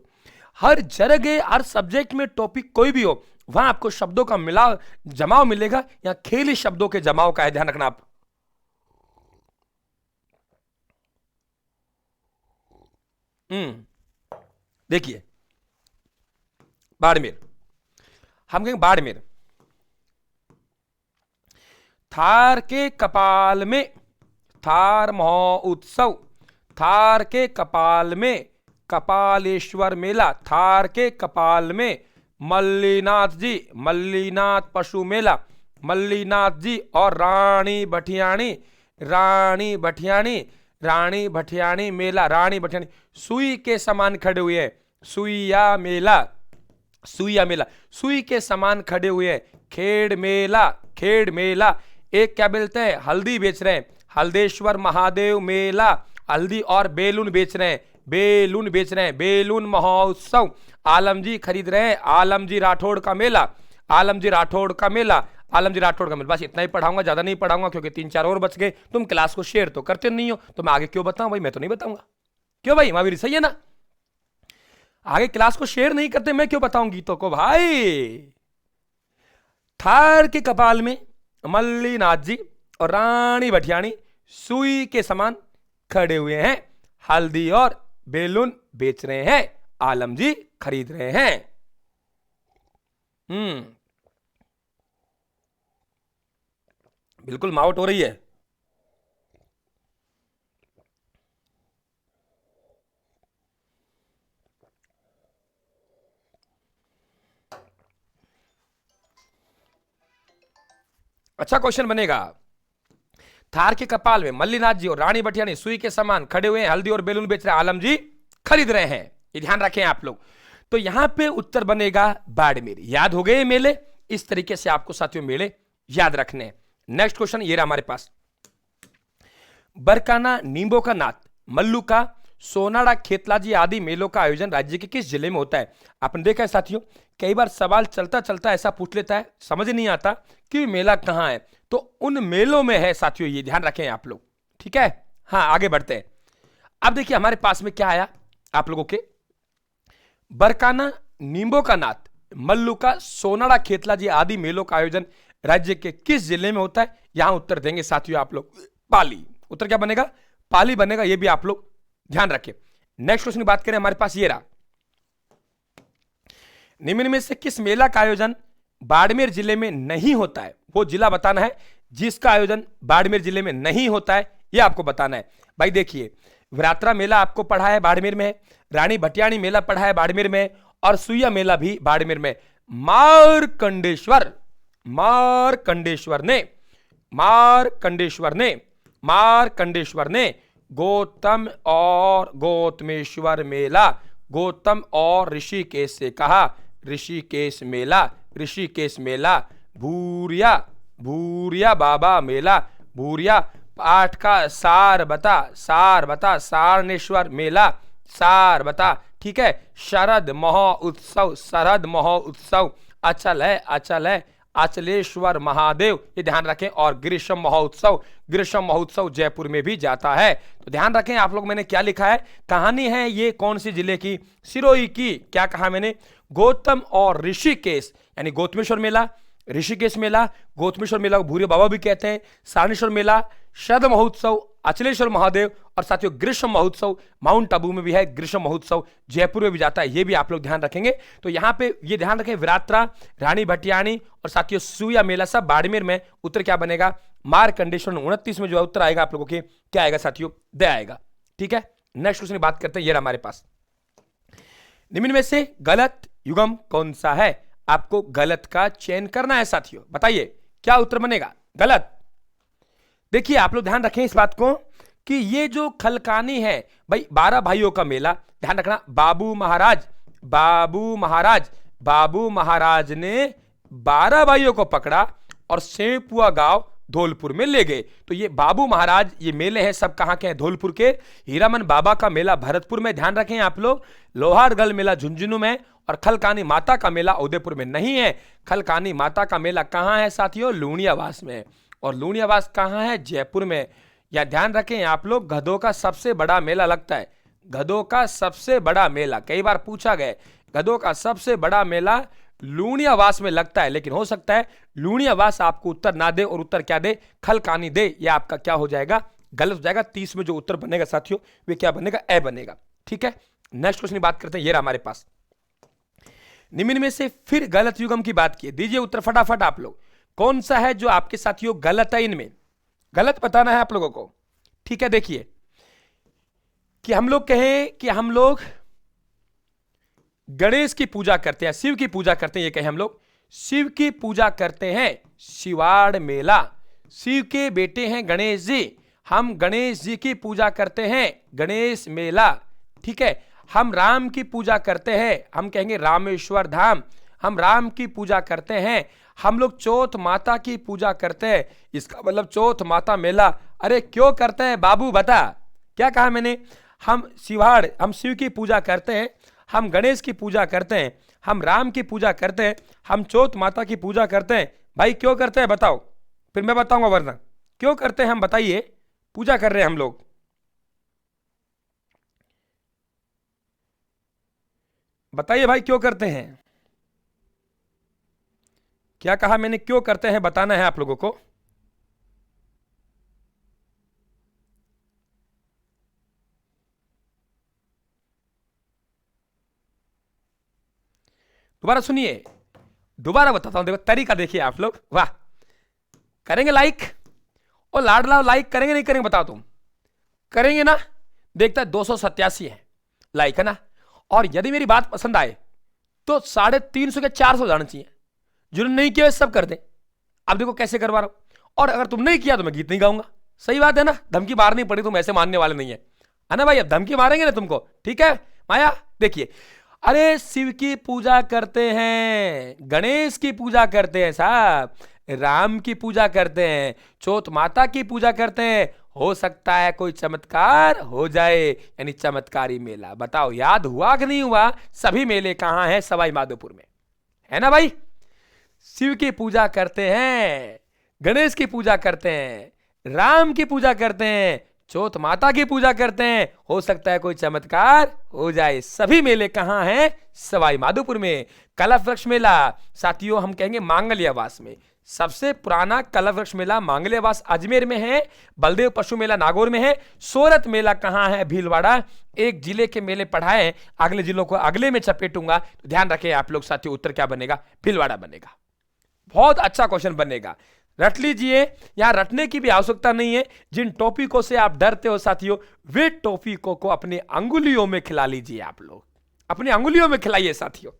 हर जगह, हर सब्जेक्ट में टॉपिक कोई भी हो, वहां आपको शब्दों का मिलाव जमाव मिलेगा। या खेली शब्दों के जमाव का है, ध्यान रखना आप। देखिए, बाड़मेर, हम कहेंगे बाड़मेर। थार के कपाल में थार महोत्सव, थार के कपाल में कपालेश्वर मेला, थार के कपाल में मल्लीनाथ जी, मल्लीनाथ पशु मेला, मल्लीनाथ जी और रानी भटियाणी, रानी भटियाणी, रानी भटियाणी मेला, रानी भटियाणी। सुई के समान खड़े हुए हैं, सुइया मेला, सुइया मेला, सुई के समान खड़े हुए हैं। खेड़ मेला, खेड़ मेला। एक क्या बोलते हैं, हल्दी बेच रहे हैं, हल्देश्वर महादेव मेला, हल्दी और बेलून बेच रहे हैं, बेलून बेच रहे हैं, बेलून महोत्सव। आलमजी खरीद रहे हैं, आलमजी राठौड़ का मेला, आलमजी राठौड़ का मेला, आलमजी राठौड़ का मेला। बस इतना ही पढ़ाऊंगा, ज्यादा नहीं पढ़ाऊंगा, क्योंकि 3-4 और बच गए। तुम क्लास को शेयर तो करते नहीं हो, तो मैं आगे क्यों बताऊं भाई? मैं तो नहीं बताऊंगा, क्यों भाई? महावीर सही है ना, आगे क्लास को शेयर नहीं करते, मैं क्यों बताऊं गीतों को भाई? थार के कपाल में मल्लीनाथ जी और रानी भटियाणी सुई के समान खड़े हुए हैं, हल्दी और बेलून बेच रहे हैं, आलम जी खरीद रहे हैं। बिल्कुल मावट हो रही है। अच्छा क्वेश्चन बनेगा। थार के कपाल में मल्लीनाथ जी और रानी भटियाणी सुई के समान खड़े हुए हैं, हल्दी और बेलून बेच रहे हैं, आलम जी खरीद रहे हैं। ये ध्यान रखें आप लोग। तो यहां पे उत्तर बनेगा बाड़मेर। याद हो गए मेले? इस तरीके से आपको साथियों मेले याद रखने हैं। नेक्स्ट क्वेश्चन ये रहा हमारे पास। बरकाना, नींबो का नाथ, मल्लू का, सोनाड़ा, खेतलाजी आदि मेलों का आयोजन राज्य के किस जिले में होता है? आपने देखा है साथियों, कई बार सवाल चलता चलता ऐसा पूछ लेता है, समझ नहीं आता कि मेला कहां है, तो उन मेलों में है साथियों, ये ध्यान रखें आप लोग। ठीक है, हाँ आगे बढ़ते हैं। अब देखिए हमारे पास में क्या आया आप लोगों के, बरकाना, नींबो का नाथ, मल्लू का, सोनाड़ा, खेतलाजी आदि मेलों का आयोजन राज्य के किस जिले में होता है? यहां उत्तर देंगे साथियों आप लोग पाली। उत्तर क्या बनेगा? पाली बनेगा, यह भी आप लोग ध्यान रखें। नेक्स्ट क्वेश्चन की बात करें, हमारे पास ये रहा। निम्न में से किस मेला का आयोजन बाड़मेर जिले में नहीं होता है? वो जिला बताना है जिसका आयोजन बाड़मेर जिले में नहीं होता है, यह आपको बताना है। भाई देखिए, विरात्रा मेला आपको पढ़ा है बाड़मेर में, रानी भटियाणी मेला पढ़ा है बाड़मेर में, और सुइया मेला भी बाड़मेर में। मारकंडेश्वर, मारकंडेश्वर ने, मारकंडेश्वर ने, मारकंडेश्वर ने गौतम और गौतमेश्वर मेला, गौतम और ऋषिकेश से कहा, ऋषिकेश मेला, ऋषिकेश मेला। भूरिया, भूरिया बाबा मेला, भूरिया। पाठ का सार बता, सार बता, सारनेश्वर मेला, सार बता। ठीक है, शरद महोत्सव, शरद महोत्सव। अचल है, अचल है, अचलेश्वर महादेव, ये ध्यान रखें। और ग्रीष्म महोत्सव, ग्रीष्म महोत्सव जयपुर में भी जाता है। तो ध्यान रखें आप लोग, मैंने क्या लिखा है, कहानी है ये कौन सी जिले की? सिरोही की। क्या कहा मैंने? गौतम और ऋषिकेश, यानी गौतमेश्वर मेला, ऋषिकेश मेला, गौतमेश्वर मेला को भूरे बाबा भी कहते हैं, सारनेश्वर मेला, शरद महोत्सव अचलेश्वर महादेव, और साथियों ग्रीष्म महोत्सव माउंट आबू में भी है, ग्रीष्म महोत्सव जयपुर में भी जाता है, ये भी आप लोग ध्यान रखेंगे। तो यहाँ पे ये ध्यान रखें, विरात्रा, रानी भटियाणी और साथियों सूया मेला सब बाड़मेर में। उत्तर क्या बनेगा? मार्कंडेश्वर 29 में जो है उत्तर आएगा आप लोगों के, क्या आएगा साथियों? द आएगा। ठीक है, नेक्स्ट क्वेश्चन की बात करते हैं। ये हमारे पास निम्न में से गलत युग्म कौन सा है? आपको गलत का चयन करना है साथियों, बताइए क्या उत्तर बनेगा? गलत। देखिए आप लोग ध्यान रखें इस बात को कि ये जो खलकानी है भाई 12 भाइयों का मेला, ध्यान रखना, बाबू महाराज ने 12 भाइयों को पकड़ा और सेपुआ गांव धौलपुर में ले गए। तो ये बाबू महाराज, ये मेले हैं सब कहां के हैं? धौलपुर के। हीरामन बाबा का मेला भरतपुर में, ध्यान रखें आप लोग। लोहारगढ़ मेला झुंझुनू में, और खलकानी माता का मेला उदयपुर में नहीं है। खलकानी माता का मेला कहां है साथियों? लूणियावास में। और लूणियावास कहां है? जयपुर में। या ध्यान रखें आप लोग, गधों का सबसे बड़ा मेला लगता है, गधों का सबसे बड़ा मेला, कई बार पूछा गया, गधों का सबसे बड़ा मेला लूणियावास में लगता है। लेकिन हो सकता है लूणियावास आपको उत्तर ना दे और उत्तर क्या दे? खलकानी दे। यह आपका क्या हो जाएगा? गलत हो जाएगा। 30 में जो उत्तर बनेगा साथियों वे क्या बनेगा? ए बनेगा। ठीक है, नेक्स्ट क्वेश्चन की बात करते हैं। ये हमारे पास निम्न में से फिर गलत युग्म की बात की, दीजिए उत्तर फटाफट आप लोग। कौन सा है जो आपके साथियों गलत है? इनमें गलत बताना है आप लोगों को। ठीक है, देखिए कि हम लोग कहें कि हम लोग गणेश की पूजा करते हैं, शिव की पूजा करते हैं, ये कहें हम लोग शिव की पूजा करते हैं, शिवाड़ मेला, शिव के बेटे हैं गणेश जी, हम गणेश जी की पूजा करते हैं, गणेश मेला। ठीक है, हम राम की पूजा करते हैं, हम कहेंगे रामेश्वर धाम, हम राम की पूजा करते हैं। हम लोग चौथ माता की पूजा करते हैं, इसका मतलब चौथ माता मेला। अरे क्यों करते हैं बाबू, बता क्या कहा मैंने? हम शिवाड़, हम शिव की पूजा करते हैं, हम गणेश की पूजा करते हैं, हम राम की पूजा करते हैं, हम चौथ माता की पूजा करते हैं। भाई क्यों करते हैं बताओ, फिर मैं बताऊंगा वरना। क्यों करते हैं हम, बताइए। पूजा कर रहे हैं हम लोग, बताइए भाई क्यों करते हैं? क्या कहा मैंने? क्यों करते हैं बताना है आप लोगों को। दोबारा सुनिए, दोबारा बताता हूं, देखो तरीका देखिए आप लोग। वाह, करेंगे लाइक? और लाडला लाइक करेंगे नहीं करेंगे बताओ तुम? करेंगे ना? देखता है 287 है लाइक, है ना? और यदि मेरी बात पसंद आए तो 350 के 400 जाना चाहिए। जिन्होंने नहीं किया सब कर दे। अब देखो कैसे करवा रहा हूं। और अगर तुम नहीं किया तो मैं गीत नहीं गाऊंगा। सही बात है ना? धमकी मारनी पड़ी, तुम ऐसे मानने वाले नहीं है ना भाई? अब धमकी मारेंगे ना तुमको, ठीक है माया? देखिए, अरे शिव की पूजा करते हैं, गणेश की पूजा करते हैं साहब, राम की पूजा करते हैं, चौथ माता की पूजा करते हैं। हो सकता है कोई चमत्कार हो जाए, यानी चमत्कारी मेला। बताओ याद हुआ कि नहीं हुआ? सभी मेले कहां हैं? सवाई माधोपुर में, है ना भाई? शिव की पूजा करते हैं, गणेश की पूजा करते हैं, राम की पूजा करते हैं, चौथ माता की पूजा करते हैं। हो सकता है कोई चमत्कार हो जाए। सभी मेले कहां हैं? सवाई माधोपुर में। कलश वृक्ष मेला साथियों हम कहेंगे मांगल्यावास में। सबसे पुराना कलश वृक्ष मेला मांगल्यावास अजमेर में है। बलदेव पशु मेला नागौर में है। सोरत मेला कहां है? भीलवाड़ा। एक जिले के मेले पढ़ाए, अगले जिलों को अगले में चपेटूंगा, तो ध्यान रखें आप लोग साथियों, उत्तर क्या बनेगा? भीलवाड़ा बनेगा। बहुत अच्छा क्वेश्चन बनेगा, रट लीजिए। यहां रटने की भी आवश्यकता नहीं है। जिन टॉपिकों से आप डरते हो साथियों, वे टॉपिकों को अपने अंगुलियों में खिला लीजिए। आप लोग अपने अंगुलियों में खिलाइए साथियों।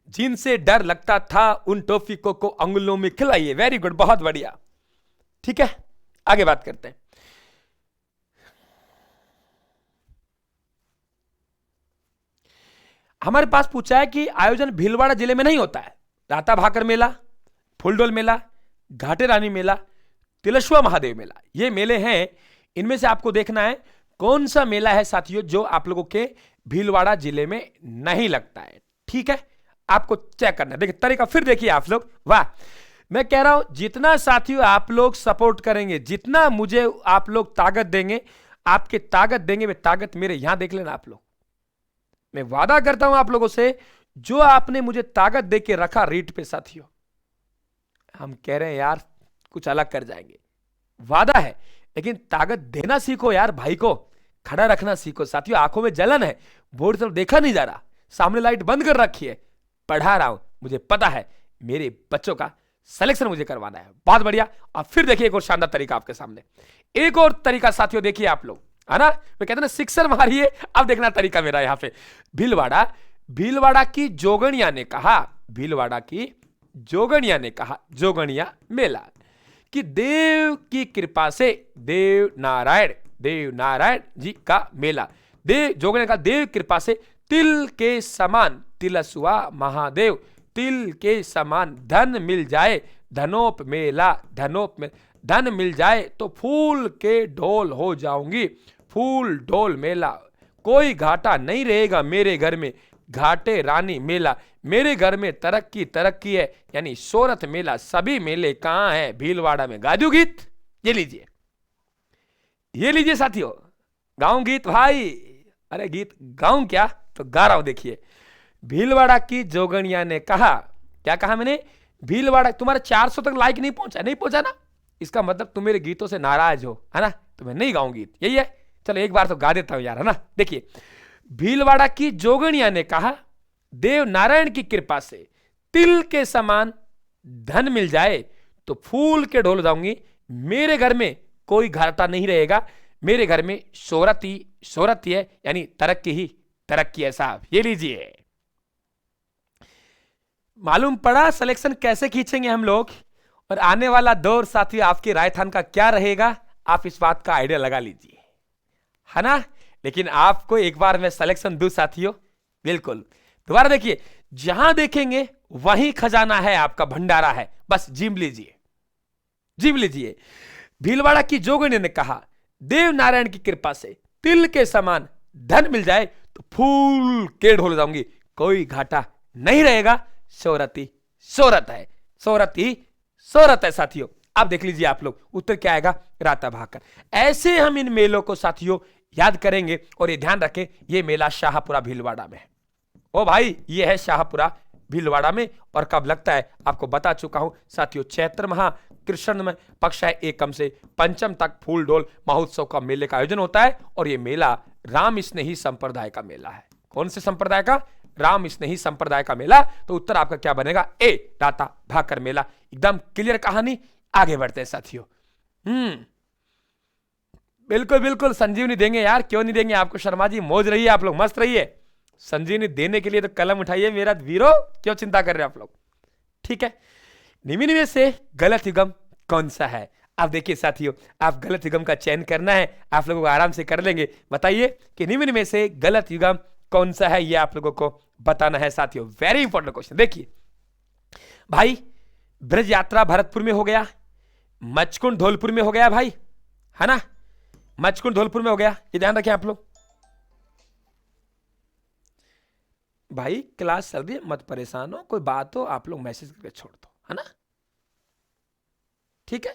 जिनसे डर लगता था उन टॉपिकों को अंगुलियों में खिलाइए। वेरी गुड, बहुत बढ़िया। ठीक है, आगे बात करते हैं। हमारे पास पूछा है कि आयोजन भीलवाड़ा जिले में नहीं होता है। राता भाकर मेला, फूलडोल मेला, घाटे रानी मेला, तिलस्वा महादेव मेला, ये मेले हैं। इनमें से आपको देखना है कौन सा मेला है साथियों जो आप लोगों के भीलवाड़ा जिले में नहीं लगता है। ठीक है, आपको चेक करना है। देखिए तरीका फिर देखिए आप लोग। वाह, मैं कह रहा हूं जितना साथियों आप लोग सपोर्ट करेंगे, जितना मुझे आप लोग ताकत देंगे, आपके ताकत देंगे, वे ताकत मेरे यहां देख लेना आप लोग। मैं वादा करता हूं आप लोगों से, जो आपने मुझे ताकत दे के रखा रीट पे साथियों, हम कह रहे हैं यार कुछ अलग कर जाएंगे। वादा है, लेकिन ताकत देना सीखो यार, भाई को खड़ा रखना सीखो। साथियों आंखों में जलन है, बोर्ड तरफ देखा नहीं जा रहा, सामने लाइट बंद कर रखी है, पढ़ा रहा हूं, मुझे पता है मेरे बच्चों का सिलेक्शन मुझे करवाना है। बहुत बढ़िया। अब फिर देखिए एक और शानदार तरीका आपके सामने, एक और तरीका साथियों देखिए आप लोग, है ना, मैं कहते ना सिक्सर मारिए। अब देखना तरीका मेरा यहां पे, भीलवाड़ा की जोगणिया ने कहा, भीलवाड़ा की जोगणिया ने कहा, जोगणिया मेला कि देव की कृपा से देव नारायण जी का मेला, देव जोगणिया का देव कृपा से तिल के समान तिलसुआ महादेव, तिल के समान धन मिल जाए, धनोप मेला, धन मिल जाए तो फूल के ढोल हो जाऊंगी, फूल ढोल मेला, कोई घाटा नहीं रहेगा मेरे घर में, घाटे रानी मेला, मेरे घर में तरक्की है, यानी शोहरत मेला। सभी मेले कहां है? भीलवाड़ा में। गा दूं गीत? ये लीजिए साथियों, गाऊं गीत भाई? अरे गीत गाऊं क्या, तो गा रहा हूं। देखिए, भीलवाड़ा की जोगणिया ने कहा, क्या कहा मैंने? भीलवाड़ा, तुम्हारे 400 तक लाइक नहीं पहुंचा ना, इसका मतलब तुम मेरे गीतों से नाराज हो, है ना, तो मैं नहीं गाऊं गीत, यही है। चलो एक बार तो गा देता हूं यार, है ना। देखिए, भीलवाड़ा की जोगणिया ने कहा, देव नारायण की कृपा से तिल के समान धन मिल जाए तो फूल के ढोल जाऊंगी, मेरे घर में कोई घाटा नहीं रहेगा, मेरे घर में शोहरत ही है, यानी तरक्की है साहब। ये लीजिए, मालूम पड़ा सिलेक्शन कैसे खींचेंगे हम लोग, और आने वाला दौर साथियों आपके राजस्थान का क्या रहेगा, आप इस बात का आइडिया लगा लीजिए, है ना। लेकिन आपको एक बार मैं सिलेक्शन दूं साथियों, बिल्कुल दोबारा देखिए, जहां देखेंगे वहीं खजाना है, आपका भंडारा है, बस जीम लीजिए। भीलवाड़ा की जोगणी ने कहा, देव नारायण की कृपा से तिल के समान धन मिल जाए तो फूल के ढोल जाऊंगी, कोई घाटा नहीं रहेगा, शोहरत है साथियों। अब देख लीजिए आप लोग, उत्तर क्या आएगा? राता भाकर। ऐसे हम इन मेलों को साथियों याद करेंगे, और ये ध्यान रखें, ये मेला शाहपुरा भीलवाड़ा में है। ओ भाई, ये है शाहपुरा भीलवाड़ा में, और कब लगता है आपको बता चुका हूं साथियों, चैत्र माह कृष्ण में पक्ष है, एकम से पंचम तक फूल डोल महोत्सव का मेले का आयोजन होता है, और ये मेला राम स्नेही संप्रदाय का मेला है। कौन से संप्रदाय का? राम स्नेही संप्रदाय का मेला। तो उत्तर आपका क्या बनेगा? ए, राता भाकर मेला। एकदम क्लियर कहानी। आगे बढ़ते हैं साथियों। बिल्कुल संजीवनी देंगे यार, क्यों नहीं देंगे आपको। शर्मा जी मौज रहिए, आप लोग मस्त रहिए। संजीवनी देने के लिए तो कलम उठाइए मेरा वीरो, क्यों चिंता कर रहे हो आप लोग, ठीक है। निम्न में से गलत युगम कौन सा है? अब देखिए साथियों, आप गलत युगम का चयन करना है, आप लोगों को आराम से कर लेंगे। बताइए कि निम्न में से गलत युगम कौन सा है, ये आप लोगों को बताना है साथियों। Very important question. देखिए भाई, ब्रज यात्रा भरतपुर में हो गया, मचकुंड धौलपुर में हो गया भाई, है ना, मचकुंड धौलपुर में हो गया, ये ध्यान रखें आप लोग। भाई क्लास चल रही है, मत परेशान हो, कोई बात हो आप लोग मैसेज करके छोड़ दो, है ना, ठीक है।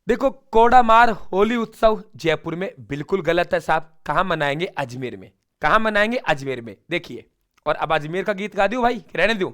देखो, कोडामार होली उत्सव जयपुर में, बिल्कुल गलत है साहब। कहां मनाएंगे? अजमेर में। कहां मनाएंगे? अजमेर में। देखिए, और अब अजमेर का गीत गा दूं भाई, रहने दूं।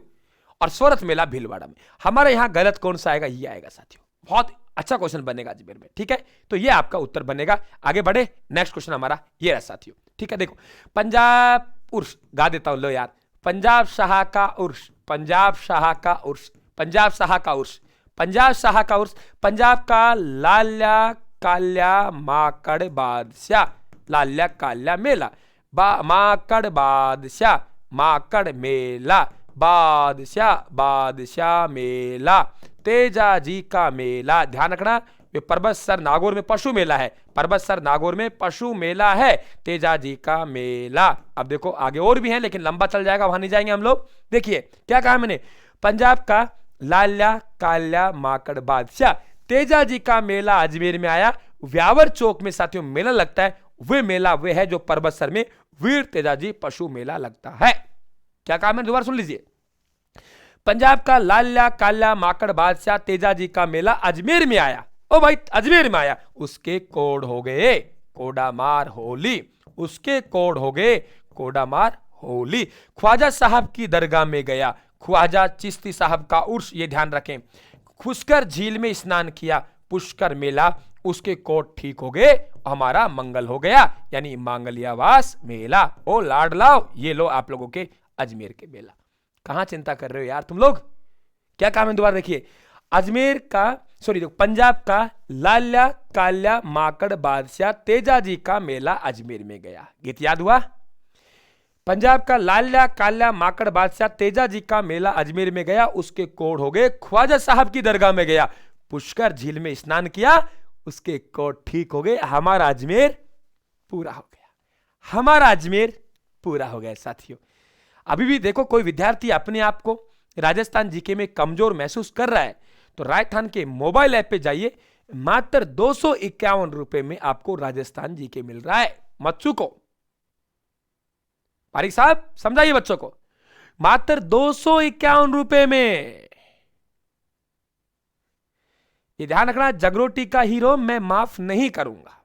और शोहरत मेला भीलवाड़ा में। हमारे यहां गलत कौन सा आएगा? ये आएगा साथियों। बहुत अच्छा क्वेश्चन बनेगा अजमेर में, ठीक है। तो ये आपका उत्तर बनेगा। आगे बढ़े, नेक्स्ट क्वेश्चन हमारा ये रहा साथियों, ठीक है। देखो, पंजाब उर्स गा देता हूं लो यार, पंजाब शाह का उर्स, पंजाब शाह का उर्स, पंजाब शाह का उर्स, पंजाब शाह का उर्स, पंजाब का लाल्या काल्या माकड़ बादशाह, लाल्या काल्या मेला, माकड़ बादशाह, माकड़ मेला, बादशाह मेला, तेजा जी का मेला। ध्यान रखना, ये परबतसर नागौर में पशु मेला है, परबतसर नागौर में पशु मेला है, तेजा जी का मेला। अब देखो आगे और भी है, लेकिन लंबा चल जाएगा, वहां नहीं जाएंगे हम लोग। देखिए क्या कहा मैंने, पंजाब का लाल्या काल्या माकड़ बादशाह, तेजा जी का मेला अजमेर में आया। व्यावर चौक में साथियों मेला लगता है, वह मेला वे है जो परबतसर में वीर तेजाजी पशु मेला लगता है। क्या कहा मैंने, दोबारा सुन लीजिए। पंजाब का लाल्या काल्या माकड़ बादशाह तेजाजी का मेला अजमेर में आया। ओ भाई, अजमेर में आया, उसके कोड हो गए कोडामार होली, उसके कोड हो गए कोडामार होली। ख्वाजा साहब की दरगाह में गया, ख्वाजा चिश्ती साहब का उर्स, ये ध्यान रखें, पुष्कर झील में स्नान किया, पुष्कर मेला, उसके कोट ठीक हो गए, हमारा मंगल हो गया, यानी मांगलियावास मेला। ओ लाडलाओ, ये लो आप लोगों के अजमेर के मेला। कहां चिंता कर रहे हो यार तुम लोग, क्या काम है? दोबारा देखिए, अजमेर का पंजाब का लाल्या काल्या माकड़ बादशाह तेजाजी का मेला अजमेर में गया। गीत याद हुआ? पंजाब का लाल्या काल्या माकड़ बादशाह तेजाजी का मेला अजमेर में गया, उसके कोड हो गए, ख्वाजा साहब की दरगाह में गया, पुष्कर झील में स्नान किया, उसके कोड ठीक हो गए, हमारा अजमेर पूरा हो गया। हमारा अजमेर पूरा हो गया। साथियों, अभी भी देखो कोई विद्यार्थी अपने आप को राजस्थान जीके में कमजोर महसूस कर रहा है तो राजस्थान के मोबाइल ऐप पे जाइए, मात्र 251 रुपए में आपको राजस्थान जीके मिल रहा है। मत चूको। पारिक साहब समझाइए बच्चों को, मात्र 251 रुपए में। ये ध्यान रखना, जगरोटी का हीरो मैं माफ नहीं करूंगा।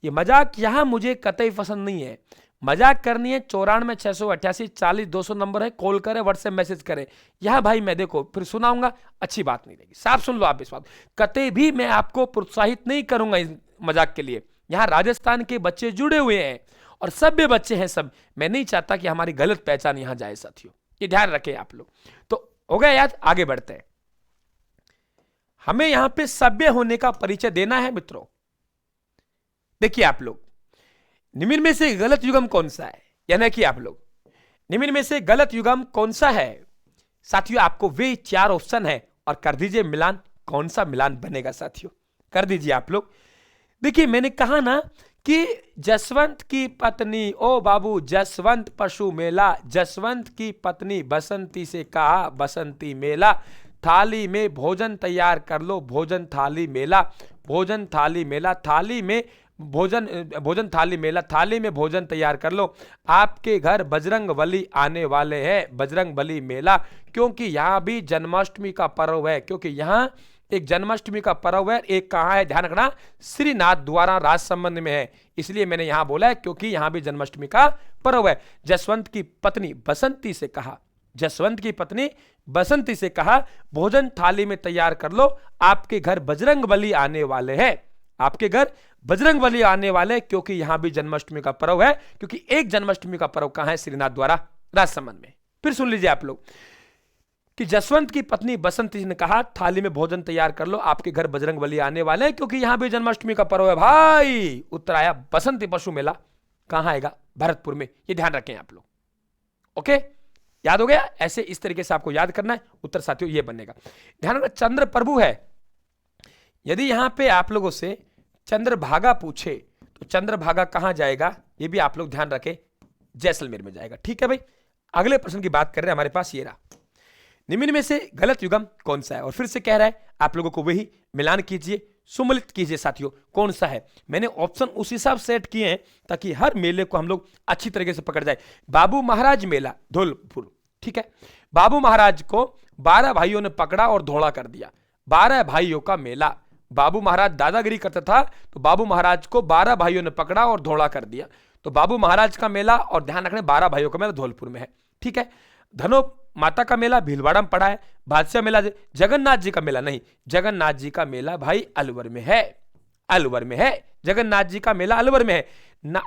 ये मजाक यहां मुझे कतई पसंद नहीं है। मजाक करनी है 94,688,40,200 नंबर है, कॉल करें, व्हाट्सएप मैसेज करें। यहां भाई मैं देखो फिर सुनाऊंगा, अच्छी बात नहीं रहेगी। साफ सुन लो आप इस बात, कतई भी मैं आपको प्रोत्साहित नहीं करूंगा इस मजाक के लिए। यहां राजस्थान के बच्चे जुड़े हुए हैं और सभ्य बच्चे हैं सब। मैं नहीं चाहता कि हमारी गलत पहचान यहां जाए साथियों, ये ध्यान रखें आप लोग। तो हो गया याद, आगे बढ़ते हैं। हमें यहां पे सभ्य होने का परिचय देना है मित्रों। देखिए आप लोग, निम्न में से गलत युगम कौन सा है, यानी कि आप लोग निम्न में से गलत युगम कौन सा है साथियों, आपको वे 4 ऑप्शन है और कर दीजिए मिलान, कौन सा मिलान बनेगा साथियों, कर दीजिए आप लोग। देखिए मैंने कहा ना कि जसवंत की पत्नी, ओ बाबू जसवंत पशु मेला, जसवंत की पत्नी बसंती से कहा बसंती मेला, थाली में भोजन तैयार कर लो, भोजन थाली मेला, भोजन थाली मेला, थाली में भोजन थाली मेला, थाली में भोजन तैयार कर लो, आपके घर बजरंग बली आने वाले हैं, बजरंग बली मेला। क्योंकि यहां भी जन्माष्टमी का पर्व है, क्योंकि यहां एक जन्माष्टमी का पर्व है, एक कहां है ध्यान रखना, श्रीनाथ द्वारा राज संबंध में है, इसलिए मैंने यहां बोला है क्योंकि यहां भी जन्माष्टमी का पर्व है। जसवंत की पत्नी बसंती से कहा, जसवंत की पत्नी बसंती से कहा भोजन थाली में तैयार कर लो, आपके घर बजरंग बली आने वाले हैं, आपके घर बजरंग बली आने वाले, क्योंकि यहां भी जन्माष्टमी का पर्व है, क्योंकि एक जन्माष्टमी का पर्व कहां है, श्रीनाथ द्वारा राज संबंध में। फिर सुन लीजिए आप लोग कि जसवंत की पत्नी बसंती ने कहा थाली में भोजन तैयार कर लो, आपके घर बजरंग बली आने वाले हैं, क्योंकि यहां भी जन्माष्टमी का पर्व है। भाई उत्तर आया बसंती पशु मेला, कहां आएगा, भरतपुर में। ये ध्यान रखें आप लोग, ओके, याद हो गया। ऐसे इस तरीके से आपको याद करना है, उत्तर साथियों ये बनेगा। ध्यान रखना, चंद्र प्रभु है, यदि यहां पे आप लोगों से चंद्रभागा पूछे तो चंद्रभागा कहां जाएगा, ये भी आप लोग ध्यान रखें, जैसलमेर में जाएगा। ठीक है भाई, अगले प्रश्न की बात कर रहे हैं, हमारे पास ये रहा, निम्न में से गलत युगम कौन सा है, और फिर से कह रहा है आप लोगों को वही मिलान कीजिए, सुमलित कीजिए साथियों, कौन सा है। मैंने ऑप्शन उस हिसाब से सेट किए हैं ताकि हर मेले को हम लोग अच्छी तरीके से पकड़ जाए। बाबू महाराज मेला धौलपुर, ठीक है, बाबू महाराज को 12 भाइयों ने पकड़ा और धोड़ा कर दिया, 12 भाइयों का मेला। बाबू महाराज दादागिरी करता था तो बाबू महाराज को 12 भाइयों ने पकड़ा और धोड़ा कर दिया, तो बाबू महाराज का मेला, और ध्यान रखना 12 भाइयों का मेला धौलपुर में है। ठीक है, धनो माता का मेला भीलवाड़ा में पड़ा है, बादशाह मेला जगन्नाथ जी का मेला नहीं, जगन्नाथ जी का मेला भाई अलवर में है, अलवर में है, जगन्नाथ जी का मेला अलवर में है।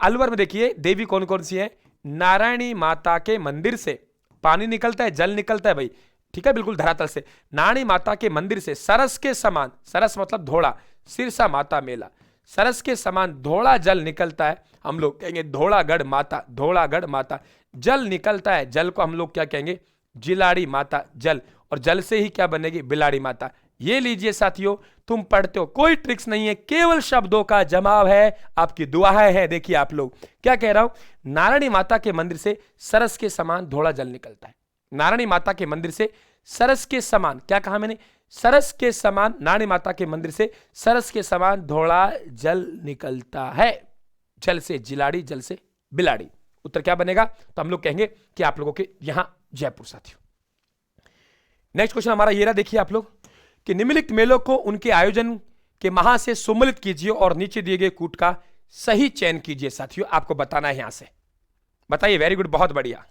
अलवर में देखिए देवी कौन कौन सी है, नारायणी माता के मंदिर से पानी निकलता है, जल निकलता है भाई, ठीक है, बिल्कुल धरातल से। नारायणी माता के मंदिर से सरस के समान, सरस मतलब धोड़ा, सिरसा माता मेला, सरस के समान धोड़ा जल निकलता है, हम लोग कहेंगे धोड़ागढ़ माता, धोड़ागढ़ माता जल निकलता है, जल को हम लोग क्या कहेंगे, जिलाड़ी माता जल, और जल से ही क्या बनेगी, बिलाड़ी माता। ये लीजिए साथियों, तुम पढ़ते हो, कोई ट्रिक्स नहीं है, केवल शब्दों का जमाव है, आपकी दुआएं हैं। देखिए आप लोग क्या कह रहा हूं, नारायणी माता के मंदिर से सरस के समान धोड़ा जल निकलता है, नारायणी माता के मंदिर से सरस के समान, क्या कहा मैंने, सरस के समान, नारायणी माता के मंदिर से सरस के समान धोड़ा जल निकलता है, जल से जिलाड़ी, जल से बिलाड़ी। उत्तर क्या बनेगा, तो हम लोग कहेंगे कि आप लोगों के यहां जयपुर साथियों। नेक्स्ट क्वेश्चन हमारा ये रहा, देखिए आप लोग कि निम्नलिखित मेलों को उनके आयोजन के माह से सुमलित कीजिए और नीचे दिए गए कूट का सही चयन कीजिए साथियों, आपको बताना है यहां से, बताइए। वेरी गुड, बहुत बढ़िया।